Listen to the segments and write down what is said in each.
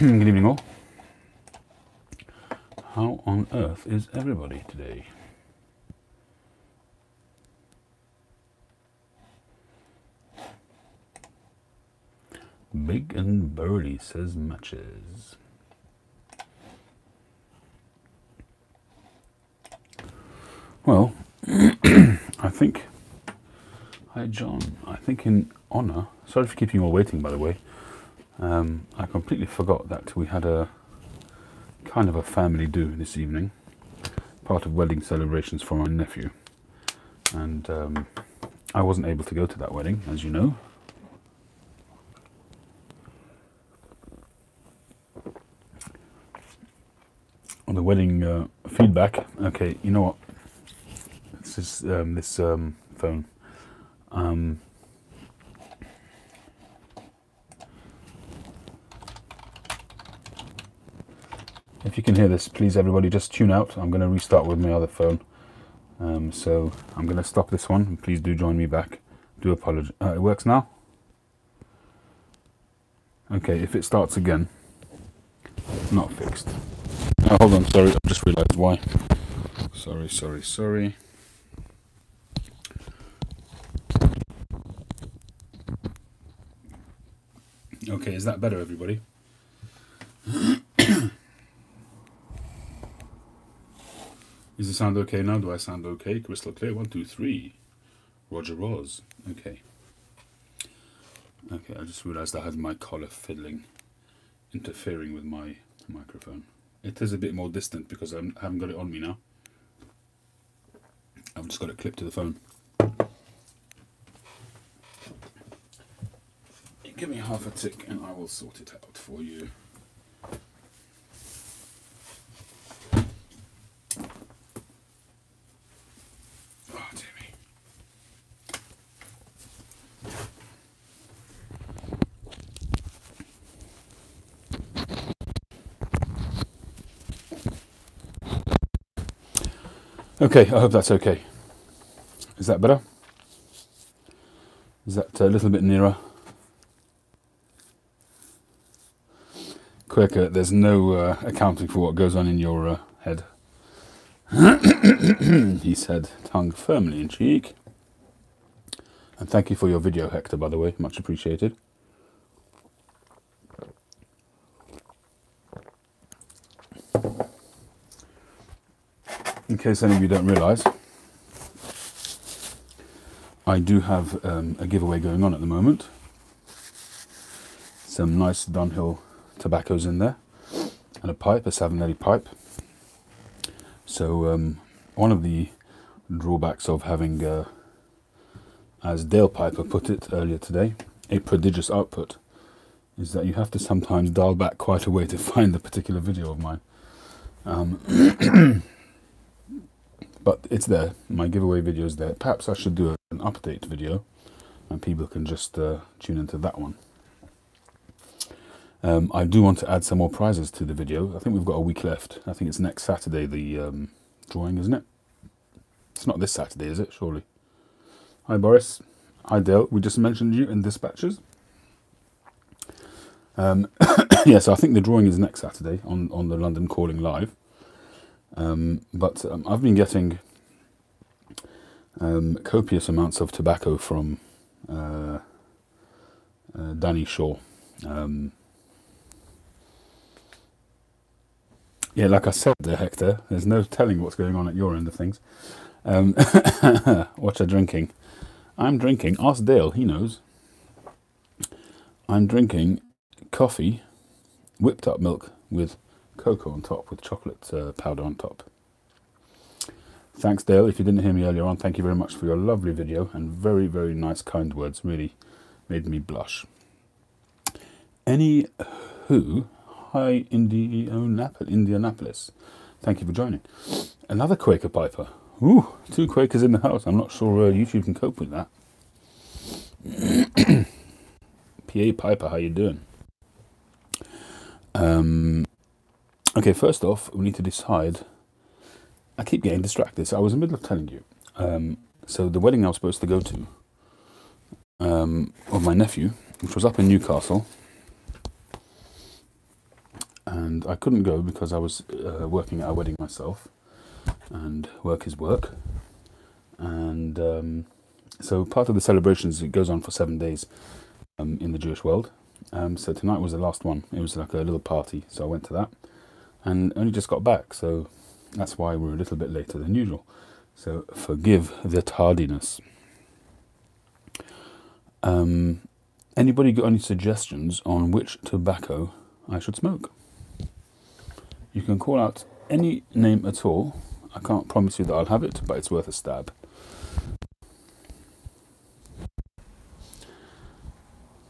Good evening all. How on earth is everybody today? Big and burly says matches. Well, I think... Hi John. I think in honour... Sorry for keeping you all waiting, by the way. I completely forgot that we had a kind of a family do this evening. Part of wedding celebrations for my nephew. And I wasn't able to go to that wedding, as you know. On the wedding feedback, okay, you know what? This is this phone. If you can hear this, please everybody just tune out. I'm going to restart with my other phone. So I'm going to stop this one. Please do join me back. Do apologize. It works now? Okay, if it starts again, not fixed. Oh, hold on, sorry, I've just realised why. Sorry. Okay, is that better, everybody? Is the sound okay now? Do I sound okay? Crystal clear? 1, 2, 3. Roger Roz. Okay. Okay, I just realised I had my collar fiddling, interfering with my microphone. It is a bit more distant because I haven't got it on me now. I've just got it clipped to the phone. Give me half a tick and I will sort it out for you. Oh, dear me. Okay, I hope that's okay. Is that better? Is that a little bit nearer? Quaker, there's no accounting for what goes on in your head. He said, tongue firmly in cheek. And thank you for your video, Hector, by the way. Much appreciated. In case any of you don't realise, I do have a giveaway going on at the moment. Some nice Dunhill tobaccos in there, and a pipe, a Savinelli pipe. So one of the drawbacks of having, as Dale Piper put it earlier today, a prodigious output, is that you have to sometimes dial back quite a way to find a particular video of mine. But it's there, my giveaway video is there. Perhaps I should do an update video and people can just tune into that one. I do want to add some more prizes to the video. I think we've got a week left. I think it's next Saturday, the drawing, isn't it? It's not this Saturday, is it? Surely. Hi, Boris. Hi, Dale. We just mentioned you in dispatches. Yeah, so I think the drawing is next Saturday on the London Calling Live. But I've been getting copious amounts of tobacco from Danny Shaw. Yeah, like I said there, Hector, there's no telling what's going on at your end of things. What you're drinking. I'm drinking, ask Dale, he knows. I'm drinking coffee, whipped up milk with cocoa on top, with chocolate powder on top. Thanks, Dale. If you didn't hear me earlier on, thank you very much for your lovely video and very, very nice, kind words. Really made me blush. Anywho, hi, Indianapolis. Thank you for joining. Another Quaker Piper. Ooh, 2 Quakers in the house. I'm not sure YouTube can cope with that. PA Piper, how you doing? Okay, first off, we need to decide. I keep getting distracted, so I was in the middle of telling you. So the wedding I was supposed to go to of my nephew, which was up in Newcastle, and I couldn't go because I was working at a wedding myself, and work is work. And so part of the celebrations, it goes on for 7 days in the Jewish world. So tonight was the last one. It was like a little party, so I went to that, and only just got back, so that's why we're a little bit later than usual. So forgive the tardiness. Anybody got any suggestions on which tobacco I should smoke? You can call out any name at all. I can't promise you that I'll have it, but it's worth a stab.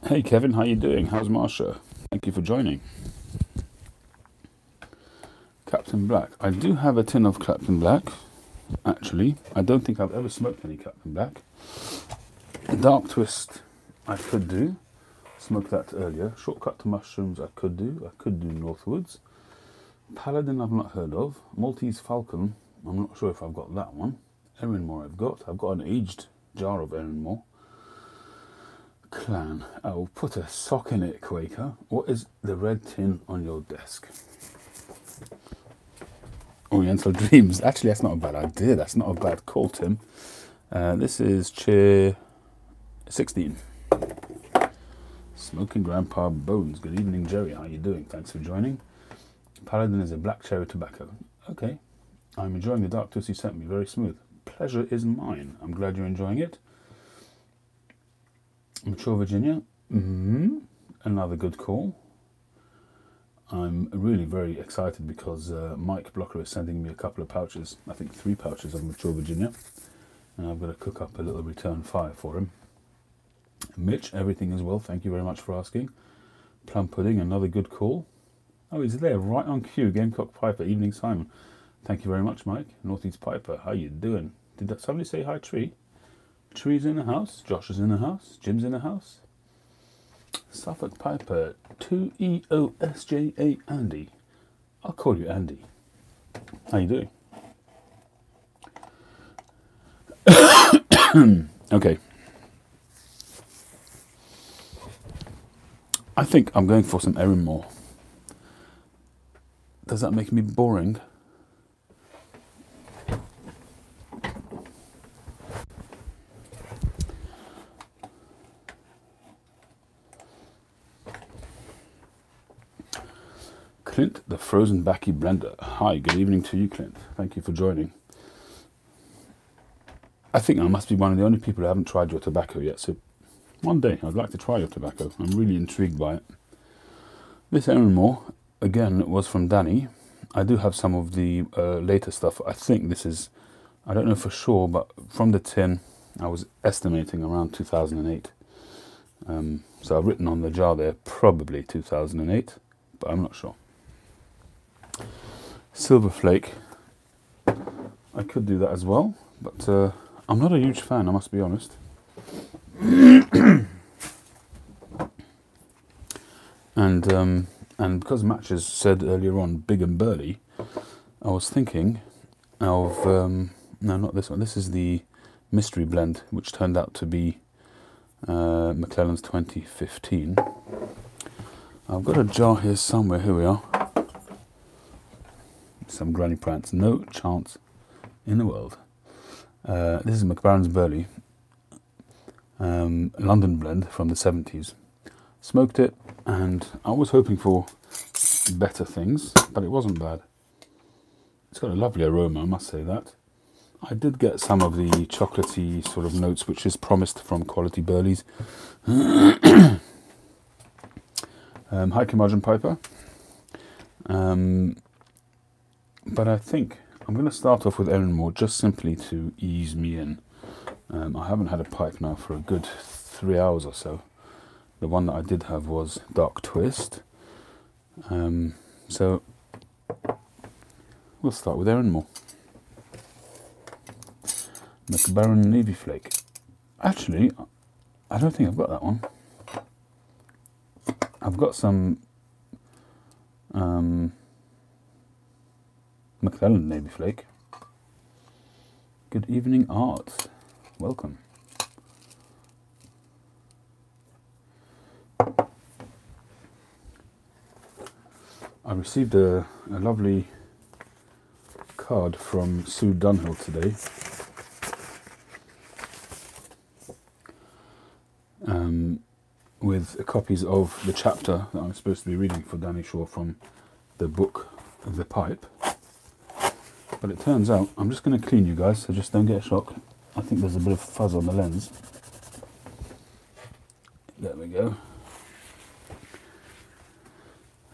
Hey Kevin, how you doing? How's Marsha? Thank you for joining. Captain Black. I do have a tin of Captain Black, actually. I don't think I've ever smoked any Captain Black. Dark Twist, I could do. Smoked that earlier. Shortcut to Mushrooms, I could do. I could do Northwoods. Paladin, I've not heard of. Maltese Falcon, I'm not sure if I've got that one. Erinmore I've got. I've got an aged jar of Erinmore. Clan. I'll put a sock in it, Quaker. What is the red tin on your desk? Oriental Dreams. Actually, that's not a bad idea. That's not a bad call, Tim. This is chair 16. Smoking Grandpa Bones. Good evening, Jerry. How are you doing? Thanks for joining. Paladin is a black cherry tobacco. Okay. I'm enjoying the Dark Twist you sent me. Very smooth. Pleasure is mine. I'm glad you're enjoying it. Mature Virginia. Another good call. I'm really very excited because Mike Blocker is sending me a couple of pouches, I think 3 pouches of Mature Virginia, and I've got to cook up a little return fire for him. Mitch, everything is well, thank you very much for asking. Plum Pudding, another good call. Oh, he's there, right on cue. Gamecock Piper, evening Simon. Thank you very much, Mike. Northeast Piper, how you doing? Did that somebody say hi, Tree? Tree's in the house, Josh is in the house, Jim's in the house. Suffolk Piper, 2EOSJA Andy. I'll call you Andy. How you doing? Okay. I think I'm going for some Erinmore. Does that make me boring? Clint, the Frozen Backy Blender. Hi, good evening to you, Clint. Thank you for joining. I think I must be one of the only people who haven't tried your tobacco yet, so one day I'd like to try your tobacco. I'm really intrigued by it. This Erinmore, again, was from Danny. I do have some of the later stuff. I think this is, I don't know for sure, but from the tin, I was estimating around 2008. So I've written on the jar there, probably 2008, but I'm not sure. Silver Flake, I could do that as well, but I'm not a huge fan, I must be honest. And because Matches said earlier on big and burly, I was thinking of no, not this one. This is the mystery blend, which turned out to be McClelland's 2015. I've got a jar here somewhere. Here we are. Some Granny Prance. No chance in the world. This is McBaron's Burley, London blend from the 70s. Smoked it, and I was hoping for better things, but it wasn't bad. It's got a lovely aroma, I must say that. I did get some of the chocolatey sort of notes, which is promised from quality Burleys. Hi, Margin Piper. But I think I'm going to start off with Erinmore just simply to ease me in. I haven't had a pipe now for a good 3 hours or so. The one that I did have was Dark Twist. So we'll start with Erinmore. McBaron Navy Flake. Actually, I don't think I've got that one. I've got some McClelland Navy Flake. Good evening, Art. Welcome. I received a lovely card from Sue Dunhill today. With copies of the chapter that I'm supposed to be reading for Danny Shaw from the book The Pipe. But it turns out, I'm just going to clean you guys, so just don't get shocked. I think there's a bit of fuzz on the lens. There we go.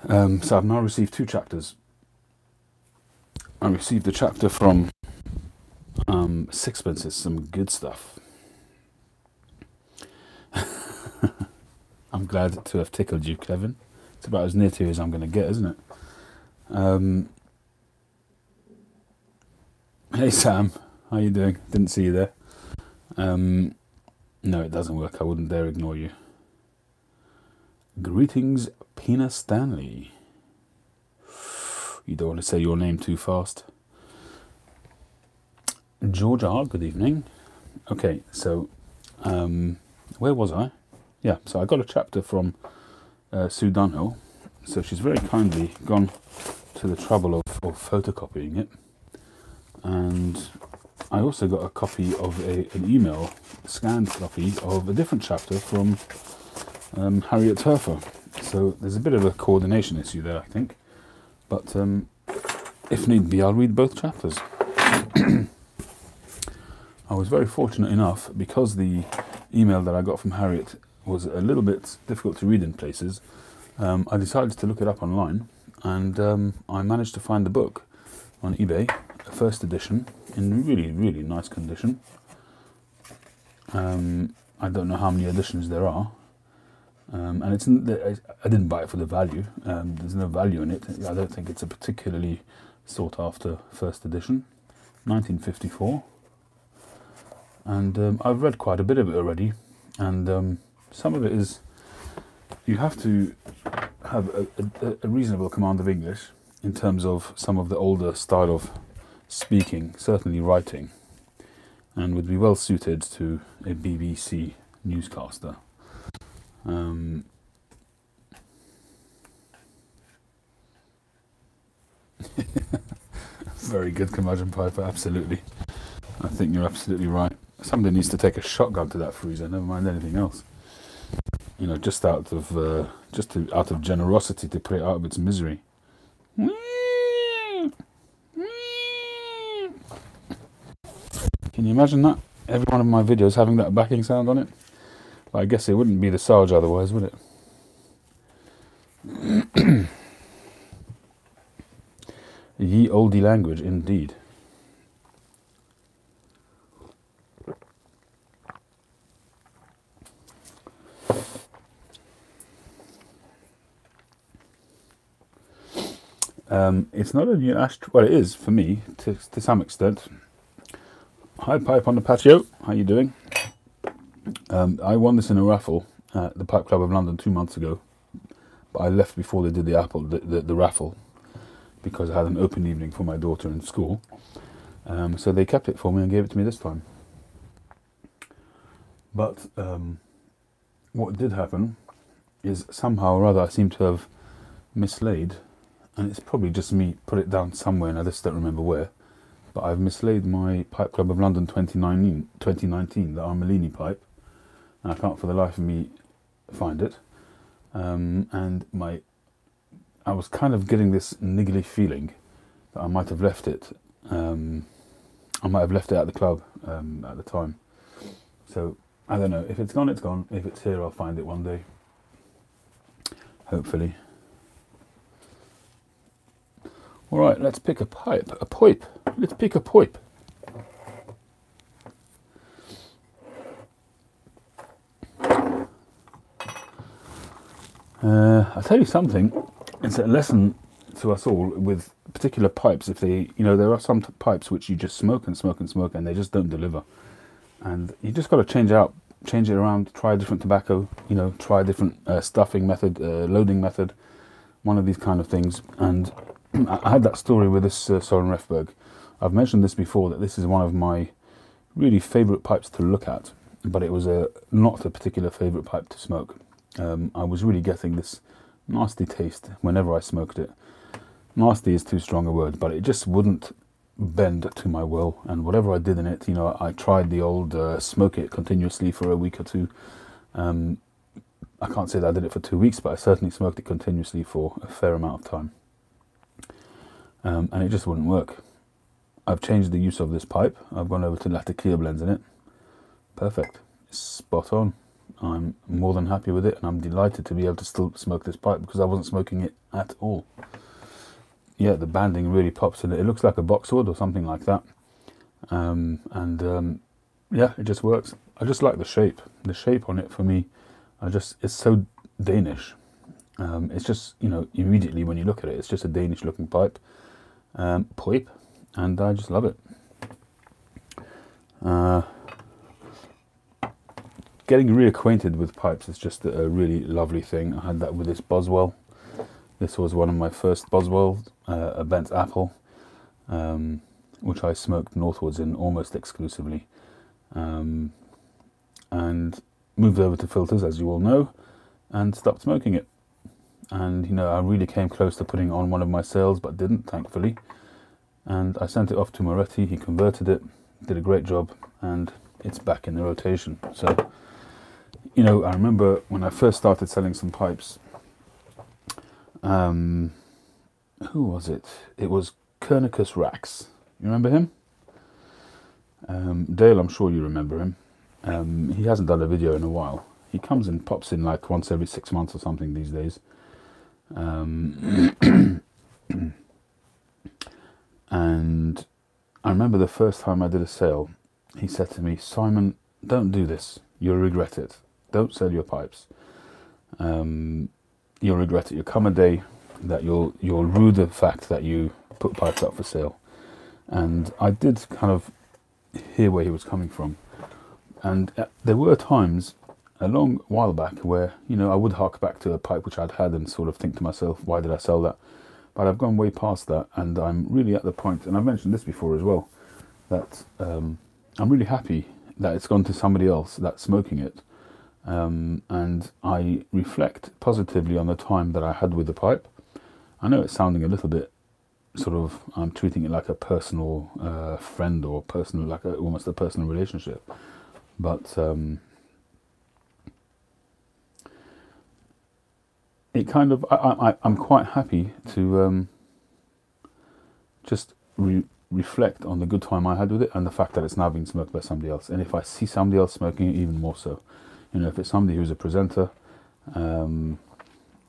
So I've now received 2 chapters. I received the chapter from Sixpences, some good stuff. I'm glad to have tickled you, Kevin. It's about as near to you as I'm going to get, isn't it? Hey Sam, how you doing? Didn't see you there. No, it doesn't work. I wouldn't dare ignore you. Greetings, Pina Stanley. You don't want to say your name too fast. Georgia, good evening. Okay, so where was I? Yeah, so I got a chapter from Sue Dunhill. So she's very kindly gone to the trouble of photocopying it. And I also got a copy of an email, scanned copy of a different chapter from Harriet Turfer. So there's a bit of a coordination issue there, I think. But if need be, I'll read both chapters. I was very fortunate enough, because the email that I got from Harriet was a little bit difficult to read in places, I decided to look it up online, and I managed to find the book on eBay, a first edition, in really, really nice condition. I don't know how many editions there are, and I didn't buy it for the value. There's no value in it. I don't think it's a particularly sought after first edition. 1954. And I've read quite a bit of it already, and some of it is, you have to have a reasonable command of English in terms of some of the older style of speaking, certainly writing, and would be well suited to a BBC newscaster. Very good, Curmudgeon Piper, absolutely. I think you're absolutely right. Somebody needs to take a shotgun to that freezer, never mind anything else. You know, just out of generosity to put it out of its misery. Can you imagine that? Every one of my videos having that backing sound on it? But I guess it wouldn't be the Sarge otherwise, would it? Ye olde language, indeed. It's not a new ashtray. Well, it is for me to some extent. Hi, Pipe on the Patio. How you doing? I won this in a raffle at the Pipe Club of London 2 months ago, but I left before they did the raffle, because I had an open evening for my daughter in school. So they kept it for me and gave it to me this time. But what did happen is, somehow or other, I seem to have mislaid, and it's probably just me, put it down somewhere and I just don't remember where, but I've mislaid my Pipe Club of London 2019, the Armelini pipe, and I can't for the life of me find it. And I was kind of getting this niggly feeling that I might have left it. I might have left it at the club at the time. So I don't know. If it's gone, it's gone. If it's here, I'll find it one day. Hopefully. All right, let's pick a pipe. A pipe. Let's pick a pipe. I'll tell you something. It's a lesson to us all with particular pipes. If they, there are some pipes which you just smoke and smoke and smoke, and they just don't deliver. And you just got to change it around, try a different tobacco, try a different stuffing method, loading method, one of these kind of things. And I had that story with this Soren Refberg. I've mentioned this before, that this is one of my really favourite pipes to look at, but it was not a particular favourite pipe to smoke. I was really getting this nasty taste whenever I smoked it. nasty is too strong a word, but it just wouldn't bend to my will. And whatever I did in it, you know, I tried the old smoke it continuously for a week or two. I can't say that I did it for 2 weeks, but I certainly smoked it continuously for a fair amount of time. And it just wouldn't work. I've changed the use of this pipe. I've gone over to Latakia blends in it. Perfect. It's spot on. I'm more than happy with it, and I'm delighted to be able to still smoke this pipe because I wasn't smoking it at all. Yeah, the banding really pops in it. It looks like a boxwood or something like that. Yeah, it just works. I just like the shape. The shape on it for me, it's so Danish. It's just, you know, immediately when you look at it, it's just a Danish looking pipe. And I just love it. Getting reacquainted with pipes is just a really lovely thing. I had that with this Boswell. This was one of my first Boswells, a bent apple, which I smoked northwards in almost exclusively, and moved over to filters, as you all know, and stopped smoking it. And, you know, I really came close to putting it on one of my sales, but didn't, thankfully. And I sent it off to Moretti. He converted it, did a great job, and it's back in the rotation. So, you know, I remember when I first started selling some pipes, who was it? It was Koernicus Rax. You remember him? Dale, I'm sure you remember him. He hasn't done a video in a while. He comes and pops in like once every 6 months or something these days. And I remember the first time I did a sale, he said to me, "Simon, don't do this. You'll regret it. Don't sell your pipes. You'll regret it. You'll come a day that you'll rue the fact that you put pipes up for sale." And I did kind of hear where he was coming from. And there were times a long while back where, you know, I would hark back to a pipe which I'd had and sort of think to myself, why did I sell that? But I've gone way past that, and I'm really at the point, and I've mentioned this before as well, that I'm really happy that it's gone to somebody else that's smoking it. And I reflect positively on the time that I had with the pipe. I know it's sounding a little bit sort of, I'm treating it like a personal friend or personal, like almost a personal relationship. But it kind of, I'm quite happy to just reflect on the good time I had with it and the fact that it's now being smoked by somebody else. And if I see somebody else smoking it, even more so. You know, if it's somebody who's a presenter and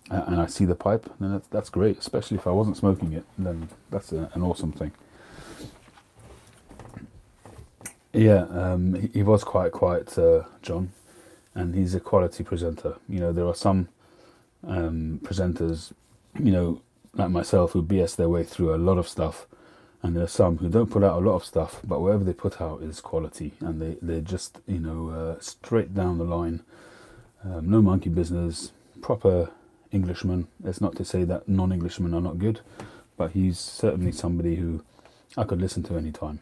I see the pipe, then that's great. Especially if I wasn't smoking it, then that's an awesome thing. Yeah, he was quite quiet, John, and he's a quality presenter. You know, there are some presenters, you know, like myself, who BS their way through a lot of stuff, and there are some who don't put out a lot of stuff, but whatever they put out is quality, and they're just, you know, straight down the line, no monkey business, proper Englishman. It's not to say that non-Englishmen are not good, but he's certainly somebody who I could listen to any time.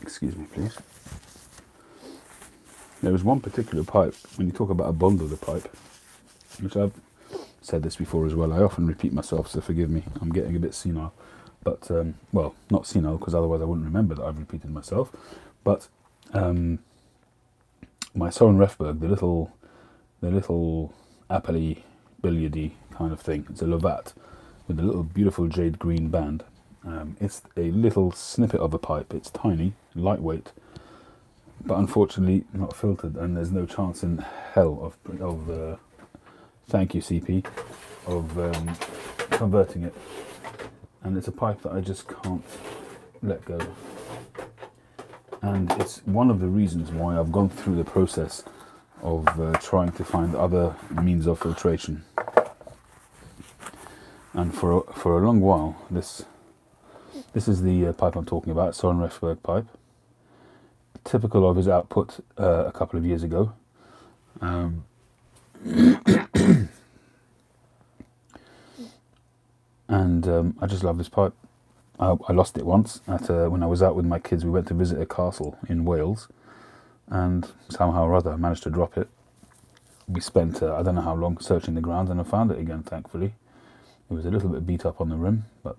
Excuse me, please. There was one particular pipe, when you talk about a bond of the pipe, which I've said this before as well, I often repeat myself, so forgive me, I'm getting a bit senile. But, well, not senile, because otherwise I wouldn't remember that I've repeated myself. But my Soren Refberg, the little apply billiardy kind of thing, it's a Lovat with a little beautiful jade green band. It's a little snippet of a pipe. It's tiny, lightweight, but unfortunately not filtered, and there's no chance in hell of thank you CP, of converting it. And it's a pipe that I just can't let go. And it's one of the reasons why I've gone through the process of trying to find other means of filtration. And for a long while, this is the pipe I'm talking about, Soren Refberg pipe, typical of his output a couple of years ago. and I just love this pipe. I lost it once when I was out with my kids. We went to visit a castle in Wales, and somehow or other I managed to drop it. We spent I don't know how long searching the ground, and I found it again, thankfully. It was a little bit beat up on the rim, but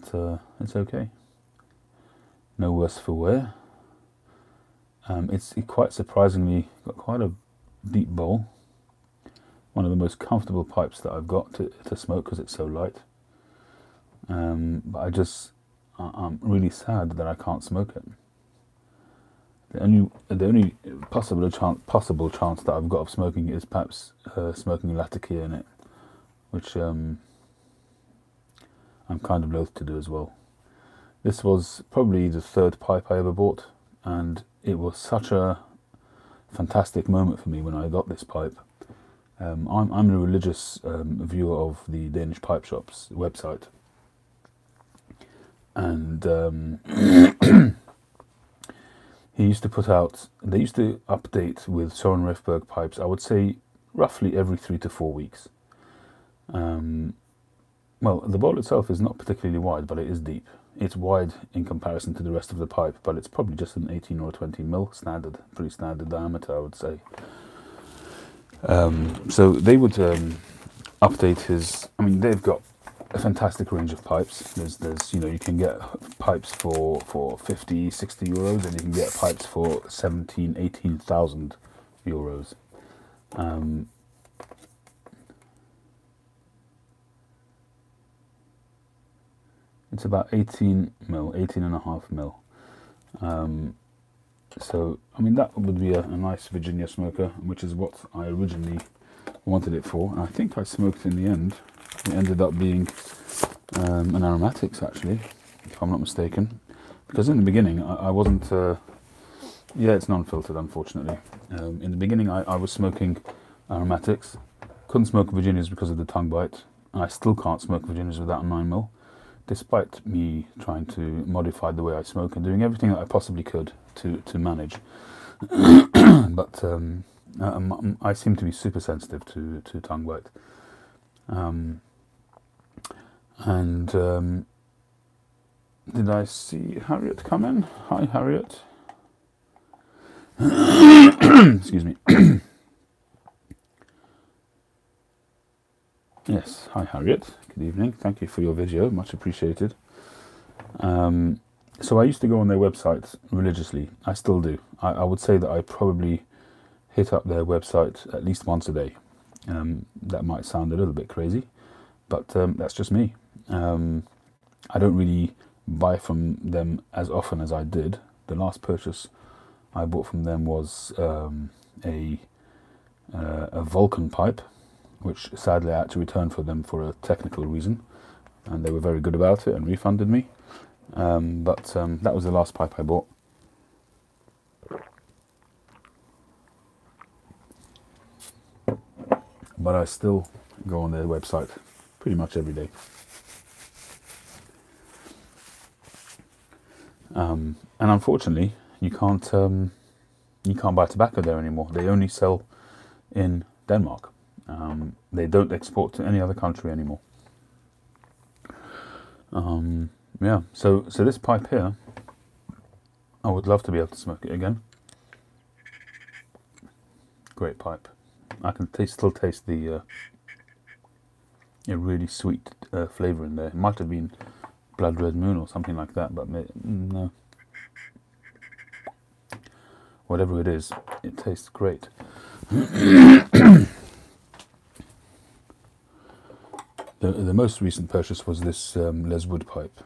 it's okay. No worse for wear. It's quite surprisingly got quite a deep bowl. One of the most comfortable pipes that I've got to smoke because it's so light. But I'm really sad that I can't smoke it. The only possible chance that I've got of smoking is perhaps smoking Latakia in it, which I'm kind of loath to do as well. This was probably the third pipe I ever bought, and it was such a fantastic moment for me when I got this pipe. I'm a religious viewer of the Danish Pipe Shop's website, and they used to update with Søren Refberg pipes, I would say roughly every 3 to 4 weeks. Well, the bowl itself is not particularly wide, but it is deep. It's wide in comparison to the rest of the pipe, but it's probably just an 18 or 20 mil standard, pretty standard diameter, I would say. So they would update his. I mean, they've got a fantastic range of pipes. There's you can get pipes for 50, 60 euros, and you can get pipes for 17, 18,000 euros. It's about 18 mil, 18.5 mil. So, I mean, that would be a nice Virginia smoker, which is what I originally wanted it for. And I think I smoked in the end. It ended up being an aromatics, actually, if I'm not mistaken. Because in the beginning, I wasn't... yeah, it's non-filtered, unfortunately. In the beginning, I was smoking aromatics. Couldn't smoke Virginias because of the tongue bite. And I still can't smoke Virginias without 9 mil. Despite me trying to modify the way I smoke and doing everything that I possibly could to manage. But I seem to be super sensitive to tongue bite. Did I see Harriet come in? Hi, Harriet. Excuse me. Yes, hi Harriet, good evening, thank you for your video, much appreciated. So I used to go on their website religiously, I still do. I would say that I probably hit up their website at least once a day. That might sound a little bit crazy, but that's just me. I don't really buy from them as often as I did. The last purchase I bought from them was a Vulcan pipe, which sadly I had to return for them for a technical reason, and they were very good about it and refunded me. But that was the last pipe I bought. But I still go on their website pretty much every day. And unfortunately, you can't buy tobacco there anymore. They only sell in Denmark. They don't export to any other country anymore. Yeah, so this pipe here, I would love to be able to smoke it again. Great pipe. I can still taste the a really sweet flavour in there. It might have been Blood Red Moon or something like that, but no. Whatever it is, it tastes great. The most recent purchase was this Leswood pipe,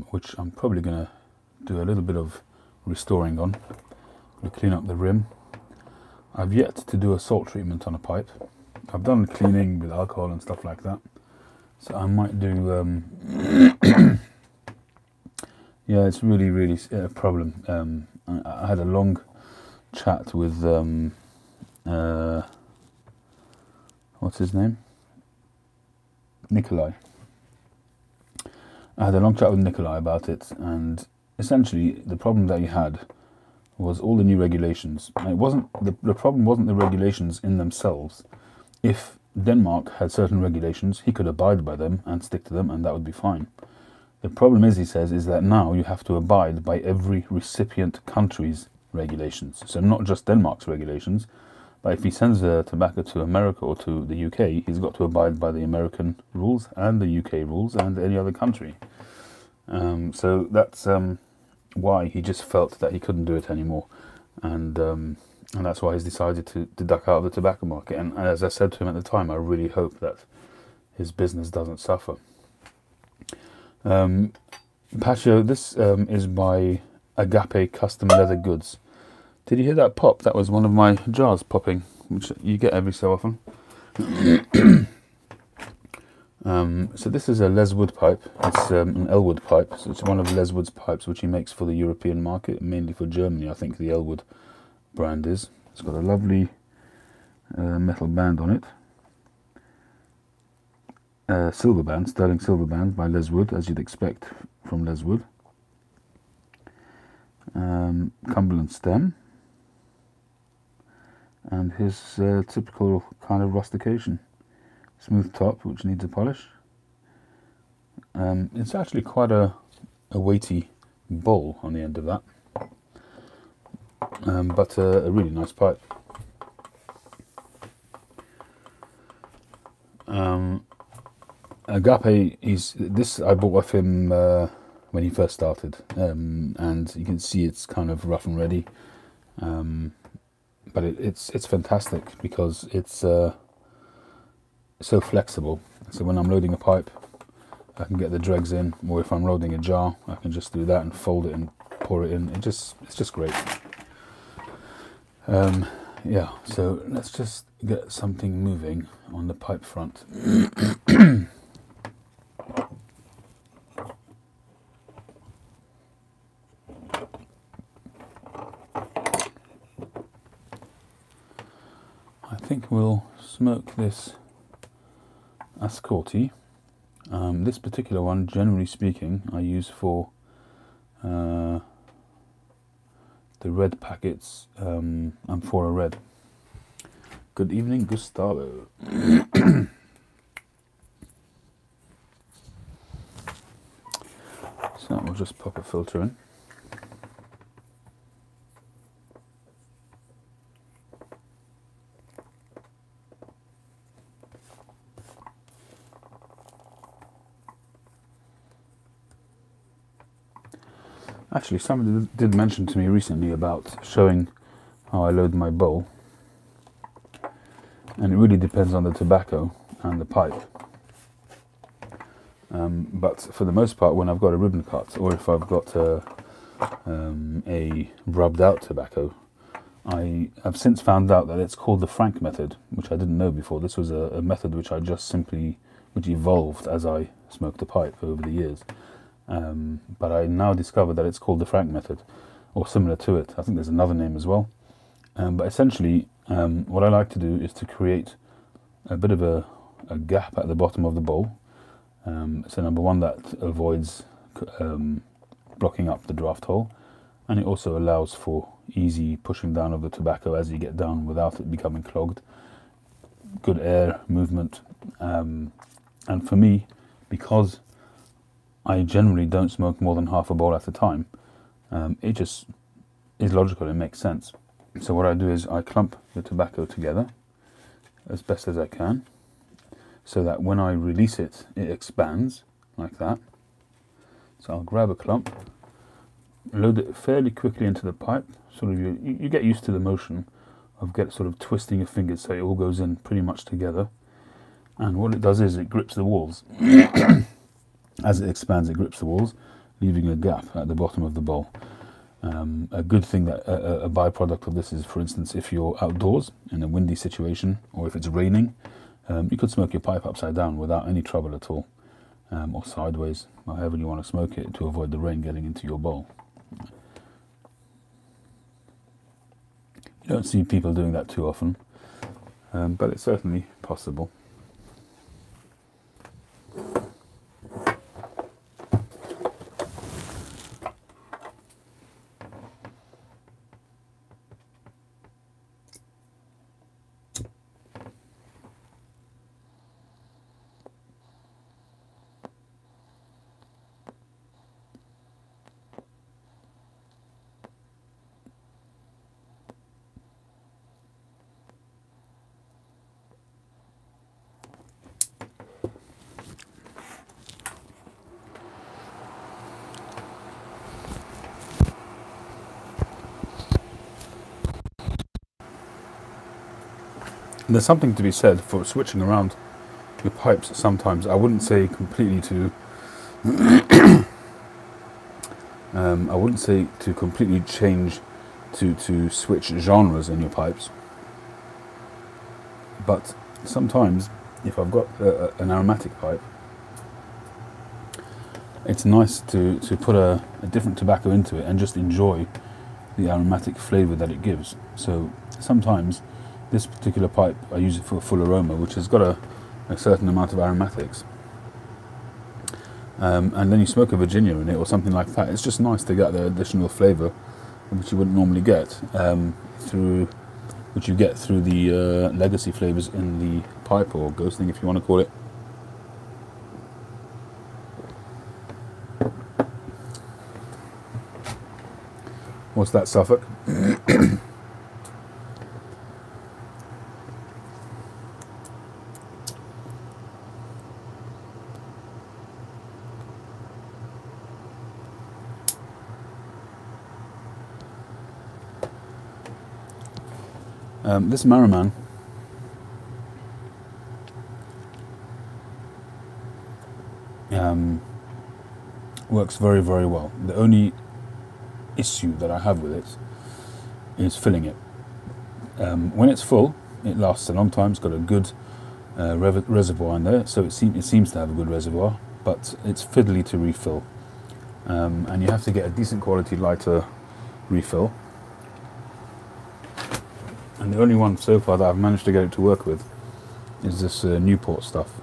which I'm probably going to do a little bit of restoring on. I'm going to clean up the rim. I've yet to do a salt treatment on a pipe. I've done cleaning with alcohol and stuff like that, so I might do... yeah, it's really a problem. I had a long chat with... what's his name? Nikolai. I had a long chat with Nikolai about it, and essentially the problem that he had was all the new regulations. And it wasn't the problem wasn't the regulations in themselves. If Denmark had certain regulations. He could abide by them and stick to them, and that would be fine. The problem is, he says, is that now you have to abide by every recipient country's regulations. So not just Denmark's regulations, but if he sends tobacco to America or to the UK, he's got to abide by the American rules and the UK rules and any other country. So that's why he just felt that he couldn't do it anymore. And that's why he's decided to duck out of the tobacco market. And as I said to him at the time, I really hope that his business doesn't suffer. Patio, this is by Agape Custom Leather Goods. Did you hear that pop? That was one of my jars popping, which you get every so often. So this is a Leswood pipe. It's an Elwood pipe. So it's one of Leswood's pipes, which he makes for the European market, mainly for Germany. I think the Elwood brand is. It's got a lovely metal band on it. Silver band, sterling silver band by Leswood, as you'd expect from Leswood. Cumberland stem. And his typical kind of rustication. Smooth top, which needs a polish. It's actually quite a weighty bowl on the end of that. But a really nice pipe. Agape, this I bought off him when he first started, and you can see it's kind of rough and ready, but it's fantastic because it's so flexible. So when I'm loading a pipe, I can get the dregs in, or if I'm loading a jar, I can just do that and fold it and pour it in. It's just great. Yeah, so let's just get something moving on the pipe front. I think we'll smoke this Ascorti. This particular one, generally speaking, I use for the red packets. Amphora Red. Good evening, Gustavo. So we'll just pop a filter in. Actually, somebody did mention to me recently about showing how I load my bowl, and it really depends on the tobacco and the pipe. But for the most part, when I've got a ribbon cut, or if I've got a rubbed out tobacco, I've since found out that it's called the Frank method, which I didn't know before. This was a method which I just which evolved as I smoked a pipe over the years. But I now discovered that it's called the Frank method, or similar to it. I think there's another name as well. But essentially, what I like to do is to create a bit of a gap at the bottom of the bowl. So number one, that avoids blocking up the draft hole, and it also allows for easy pushing down of the tobacco as you get down without it becoming clogged. Good air movement, and for me, because I generally don't smoke more than half a bowl at a time, it just is logical, it makes sense. So what I do is I clump the tobacco together as best as I can, so that when I release it, it expands like that. So I'll grab a clump, load it fairly quickly into the pipe, sort of you get used to the motion of sort of twisting your fingers so it all goes in pretty much together. And what it does is it grips the walls. As it expands, it grips the walls, leaving a gap at the bottom of the bowl. A good thing, that a byproduct of this is, for instance, if you're outdoors in a windy situation, or if it's raining, you could smoke your pipe upside down without any trouble at all, or sideways, or however you want to smoke it to avoid the rain getting into your bowl. You don't see people doing that too often, but it's certainly possible. there's something to be said for switching around your pipes sometimes. I wouldn't say completely to I wouldn't say to completely change to switch genres in your pipes, but sometimes if I've got an aromatic pipe, it's nice to put a different tobacco into it and just enjoy the aromatic flavour that it gives. So sometimes this particular pipe, I use it for a full aroma, which has got a certain amount of aromatics. And then you smoke a Virginia in it or something like that. It's just nice to get the additional flavour which you wouldn't normally get which you get through the legacy flavours in the pipe, or ghosting if you want to call it. What's that, Suffolk? This Maraman works very, very well. The only issue that I have with it is filling it. When it's full, it lasts a long time. It's got a good reservoir in there, so it seems to have a good reservoir, but it's fiddly to refill, and you have to get a decent quality lighter refill. And the only one so far that I've managed to get it to work with is this Newport stuff.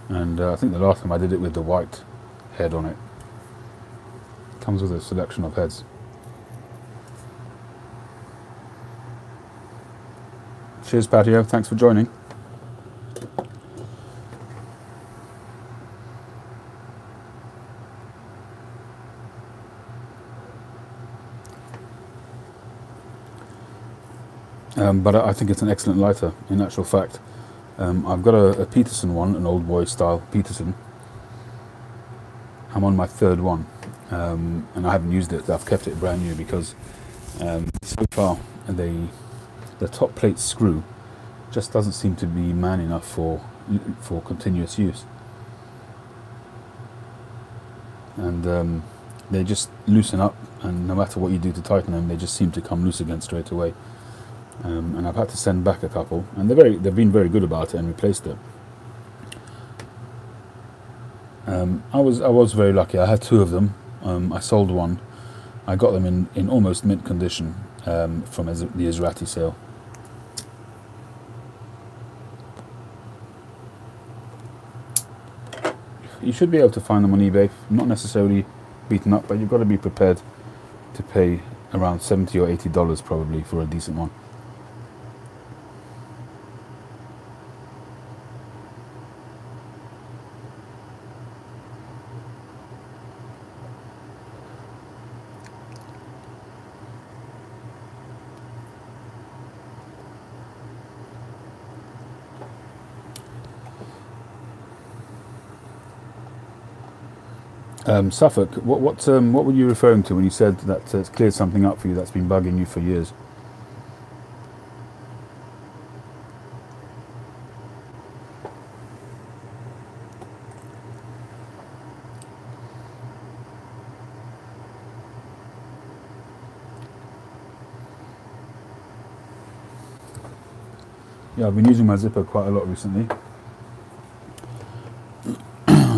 And I think the last time I did it with the white head on it. Comes with a selection of heads. Cheers, Patio. Thanks for joining. But I think it's an excellent lighter, in actual fact. I've got a Peterson one, an old boy style Peterson. I'm on my third one, and I haven't used it. I've kept it brand new because so far the top plate screw just doesn't seem to be man enough for continuous use. And they just loosen up, and no matter what you do to tighten them, they just seem to come loose again straight away. And I've had to send back a couple, and they've been very good about it and replaced it. I was very lucky. I had two of them. I sold one. I got them in almost mint condition from the Israti sale. You should be able to find them on eBay. Not necessarily beaten up, but you've got to be prepared to pay around $70 or $80 probably for a decent one. Suffolk, what were you referring to when you said that it's cleared something up for you that's been bugging you for years? Yeah, I've been using my zipper quite a lot recently.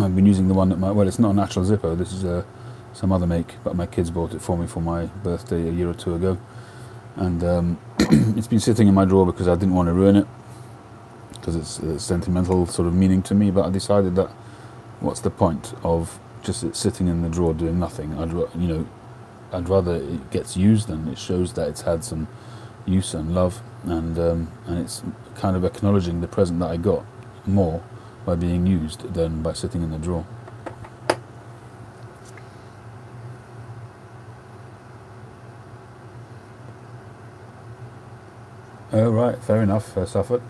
I've been using the one that well, it's not a natural Zippo, this is some other make, but my kids bought it for me for my birthday a year or two ago. And it's been sitting in my drawer because I didn't want to ruin it, because it's a sentimental sort of meaning to me, but I decided that what's the point of just it sitting in the drawer doing nothing? I'd rather it gets used, and it shows that it's had some use and love, and it's kind of acknowledging the present that I got more by being used than by sitting in the drawer. Oh right, fair enough, Suffolk.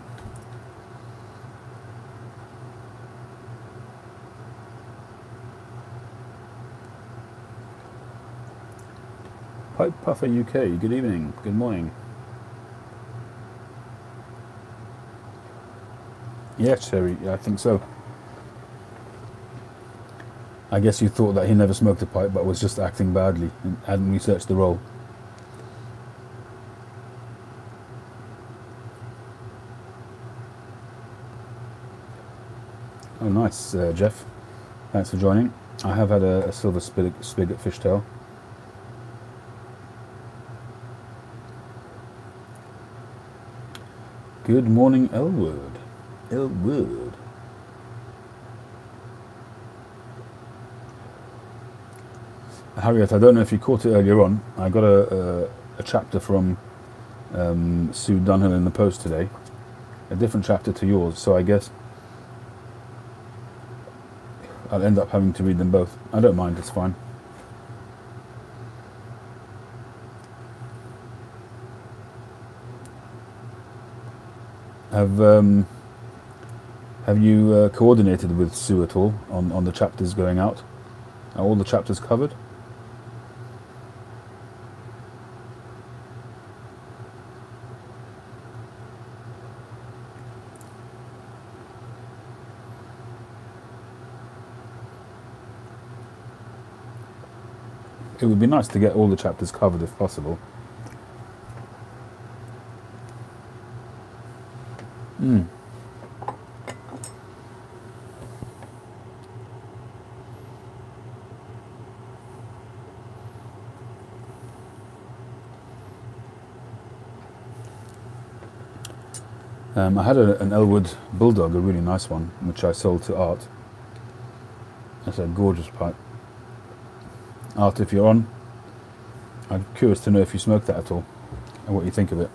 Pipe Puffer UK, good evening, good morning. Yeah, Cherry, yeah, I think so. I guess you thought that he never smoked a pipe but was just acting badly and hadn't researched the role. Oh, nice, Jeff. Thanks for joining. I have had a silver spigot fishtail. Good morning, Elwood. Elwood. Harriet, I don't know if you caught it earlier on. I got a chapter from Sue Dunhill in the Post today. A different chapter to yours, so I guess I'll end up having to read them both. I don't mind, it's fine. Have you coordinated with Sue at all on the chapters going out? Are all the chapters covered? It would be nice to get all the chapters covered if possible. I had an Elwood Bulldog, a really nice one, which I sold to Art. That's a gorgeous pipe. Art, if you're on, I'm curious to know if you smoke that at all and what you think of it.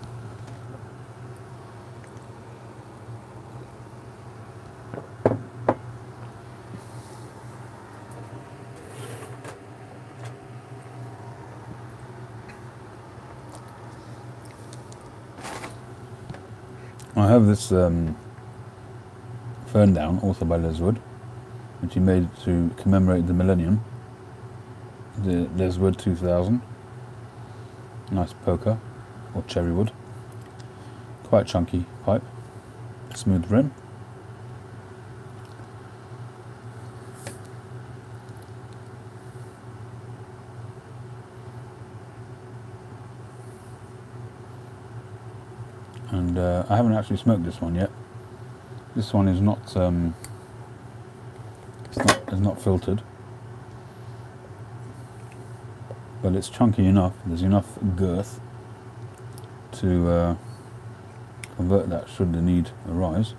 I have this Fern Down, authored by Les Wood, which he made to commemorate the millennium. The Les Wood 2000. Nice poker, or cherry wood. Quite chunky pipe. Smooth rim. And I haven't actually smoked this one yet. This one is not it's not filtered, but it's chunky enough. There's enough girth to convert that should the need arise.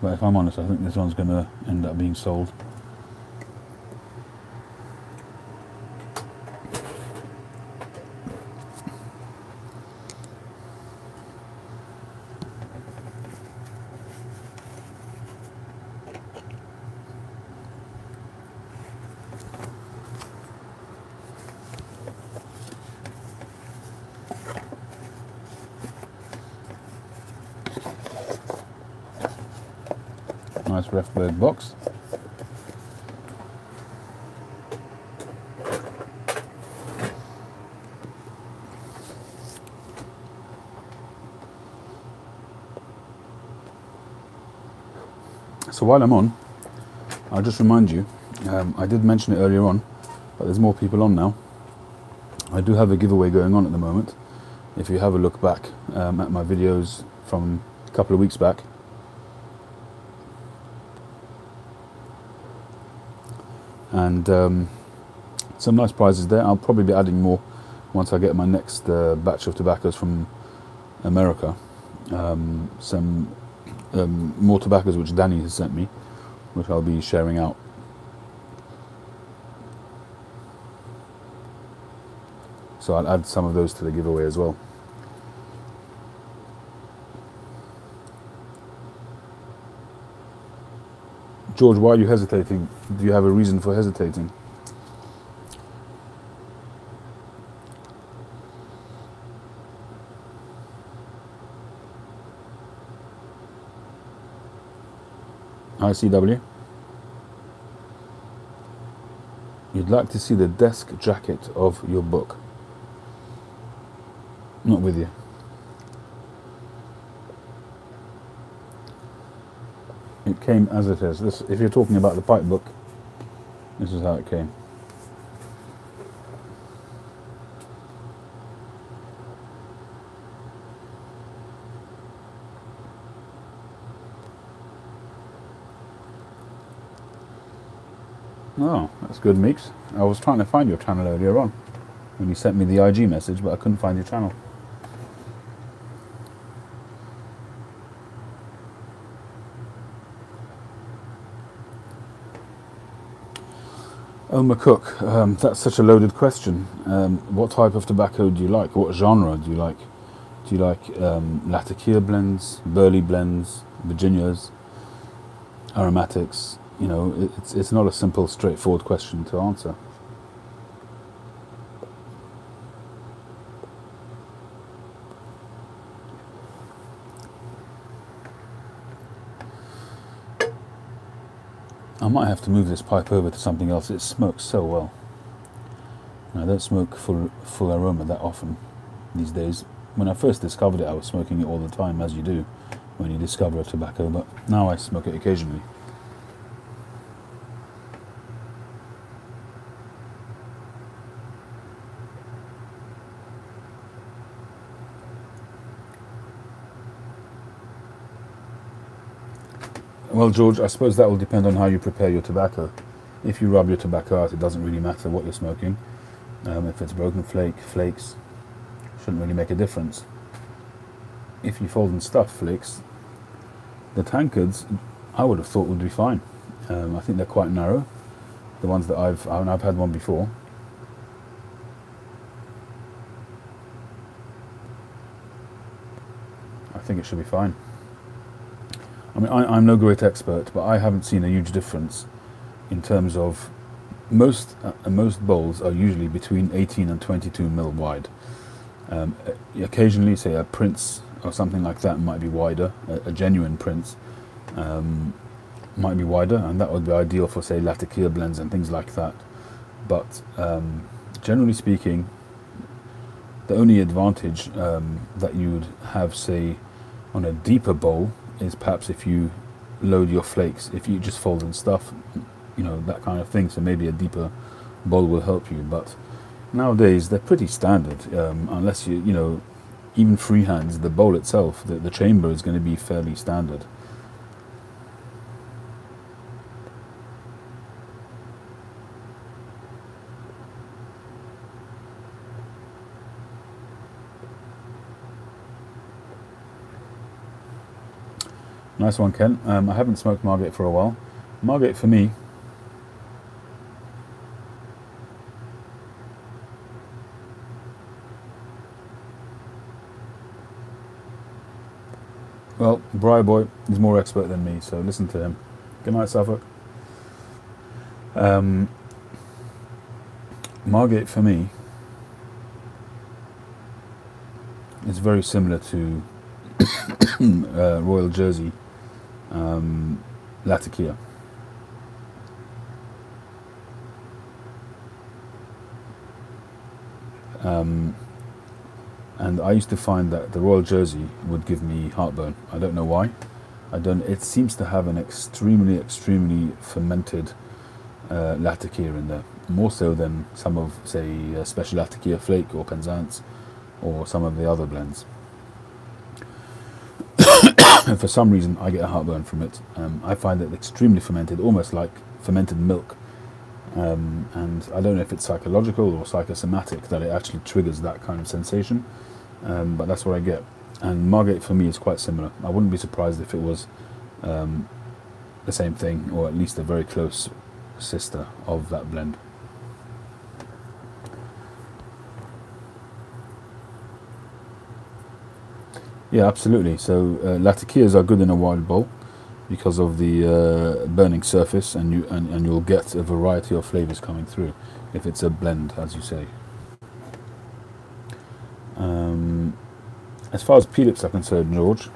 But if I'm honest, I think this one's going to end up being sold. Nice Refberg box. So while I'm on, I'll just remind you, I did mention it earlier on, but there's more people on now. I do have a giveaway going on at the moment. If you have a look back at my videos from a couple of weeks back, and some nice prizes there. I'll probably be adding more once I get my next batch of tobaccos from America. Some more tobaccos which Danny has sent me, which I'll be sharing out. So I'll add some of those to the giveaway as well. George, why are you hesitating? Do you have a reason for hesitating? ICW? You'd like to see the desk jacket of your book. Not with you. it came as it is. This, if you're talking about the pipe book, this is how it came. Oh, that's good, Meeks. I was trying to find your channel earlier on when you sent me the IG message, but I couldn't find your channel. Elmer Cook, that's such a loaded question. What type of tobacco do you like? What genre do you like? Do you like Latakia blends, Burley blends, Virginias, aromatics? You know, it's not a simple, straightforward question to answer. I might have to move this pipe over to something else. It smokes so well. And I don't smoke full aroma that often these days. When I first discovered it, I was smoking it all the time, as you do when you discover a tobacco, but now I smoke it occasionally. Well, George, I suppose that will depend on how you prepare your tobacco. If you rub your tobacco out, it doesn't really matter what you're smoking. If it's broken flakes, shouldn't really make a difference. If you fold and stuff flakes, the tankards, I would have thought would be fine. I think they're quite narrow. The ones that I've had one before. I think it should be fine. I mean, I'm no great expert, but I haven't seen a huge difference in terms of most bowls are usually between 18 and 22 mil wide. Occasionally, say a Prince or something like that might be wider. A genuine Prince might be wider, and that would be ideal for, say, Latakia blends and things like that. But generally speaking, the only advantage that you would have, say, on a deeper bowl is perhaps if you load your flakes, if you just fold and stuff, you know, that kind of thing. So maybe a deeper bowl will help you. But nowadays they're pretty standard, unless you know, even freehands, the bowl itself, the chamber is going to be fairly standard. Nice one, Ken. I haven't smoked Margate for a while. Margate for me, well, Briar Boy is more expert than me, so listen to him. Good night, Suffolk. Margate for me is very similar to Royal Jersey Latakia. And I used to find that the Royal Jersey would give me heartburn. I don't know why. It seems to have an extremely fermented Latakia in there, more so than some of, say, Special Latakia Flake or Penzance or some of the other blends. And for some reason I get a heartburn from it. I find it extremely fermented, almost like fermented milk. And I don't know if it's psychological or psychosomatic that it actually triggers that kind of sensation, but that's what I get. And Margate for me is quite similar. I wouldn't be surprised if it was the same thing, or at least a very close sister of that blend. Yeah, absolutely. So Latakias are good in a wide bowl because of the burning surface, and you'll get a variety of flavors coming through if it's a blend, as you say. As far as P-lips are concerned, George,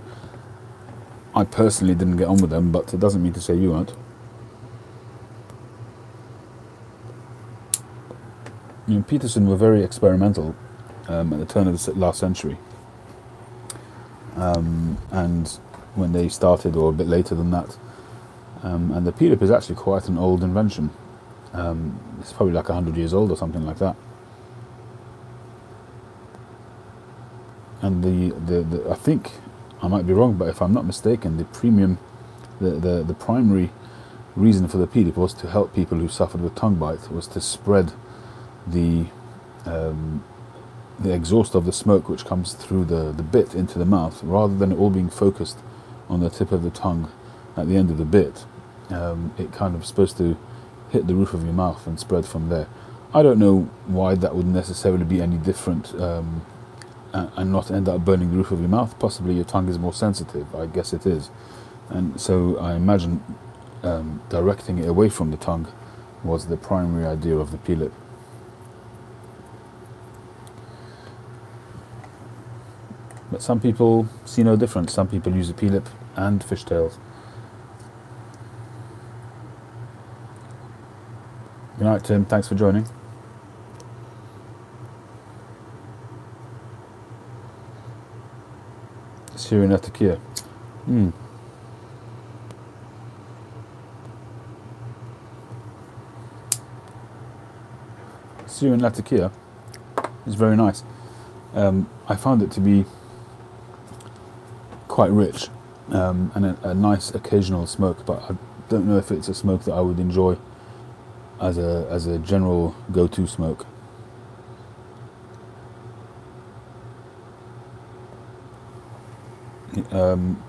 I personally didn't get on with them, but it doesn't mean to say you won't. You know, Peterson were very experimental at the turn of the last century. And when they started, or a bit later than that, And the P-lip is actually quite an old invention. It's probably like 100 years old or something like that. And I think, I might be wrong, but if I'm not mistaken, the primary reason for the P-lip was to help people who suffered with tongue bite, was to spread the exhaust of the smoke which comes through the bit into the mouth, rather than it all being focused on the tip of the tongue at the end of the bit. It kind of supposed to hit the roof of your mouth and spread from there. I don't know why that would necessarily be any different and not end up burning the roof of your mouth. Possibly your tongue is more sensitive, I guess it is. And so I imagine directing it away from the tongue was the primary idea of the P-lip. But some people see no difference. Some people use a P-lip and fishtails. Good night, Tim. Thanks for joining. Syrian Latakia. Syrian Latakia is very nice. I found it to be quite rich and a nice occasional smoke, but I don't know if it's a smoke that I would enjoy as a general go-to smoke.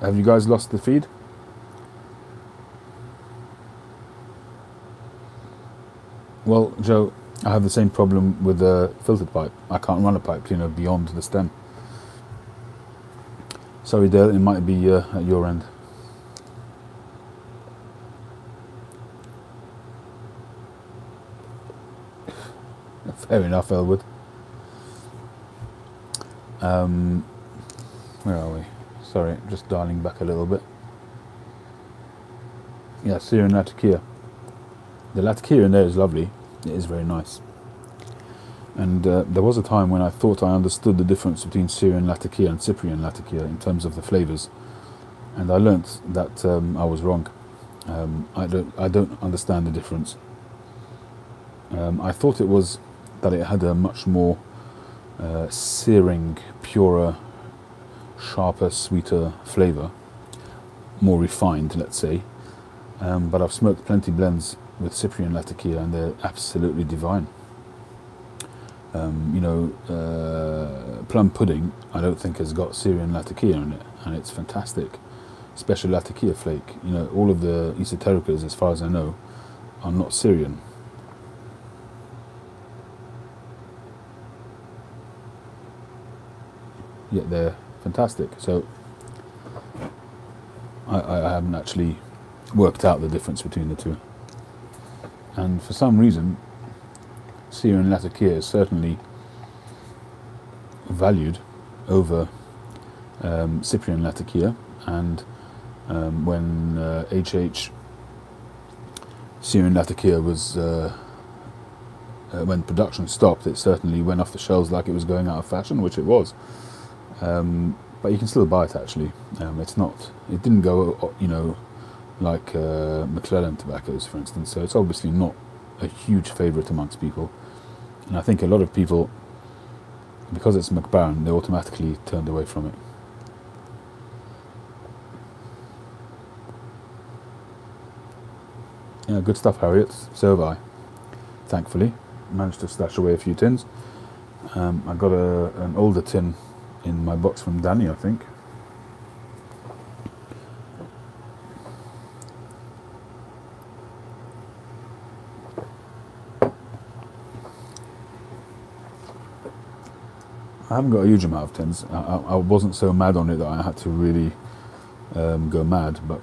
Have you guys lost the feed? Well, Joe, I have the same problem with the filtered pipe. I can't run a pipe, beyond the stem. Sorry, Dale, it might be at your end. Fair enough, Elwood. Where are we? Sorry, just dialing back a little bit. Yeah, Syrian Latakia. The Latakia in there is lovely. It is very nice. And there was a time when I thought I understood the difference between Syrian Latakia and Cyprian Latakia in terms of the flavours, and I learnt that I was wrong. I don't understand the difference. I thought it was that it had a much more searing, purer, sharper, sweeter flavour, more refined, let's say. But I've smoked plenty blends with Cyprian Latakia and they're absolutely divine. Plum pudding I don't think has got Syrian Latakia in it, and it's fantastic. Special Latakia flake, all of the esotericas, as far as I know, are not Syrian. Yet they're fantastic. So I haven't actually worked out the difference between the two. And for some reason, Syrian Latakia is certainly valued over Cyprian Latakia, and when HH Syrian Latakia was when production stopped, it certainly went off the shelves like it was going out of fashion, which it was. But you can still buy it actually. It didn't go, like McClellan tobaccos, for instance. So it's obviously not a huge favourite amongst people. And I think a lot of people, because it's McBaron, they automatically turned away from it. Yeah, good stuff, Harriet. So have I. Thankfully, managed to stash away a few tins. I got an older tin in my box from Danny, I think. I haven't got a huge amount of tins. I wasn't so mad on it that I had to really go mad, but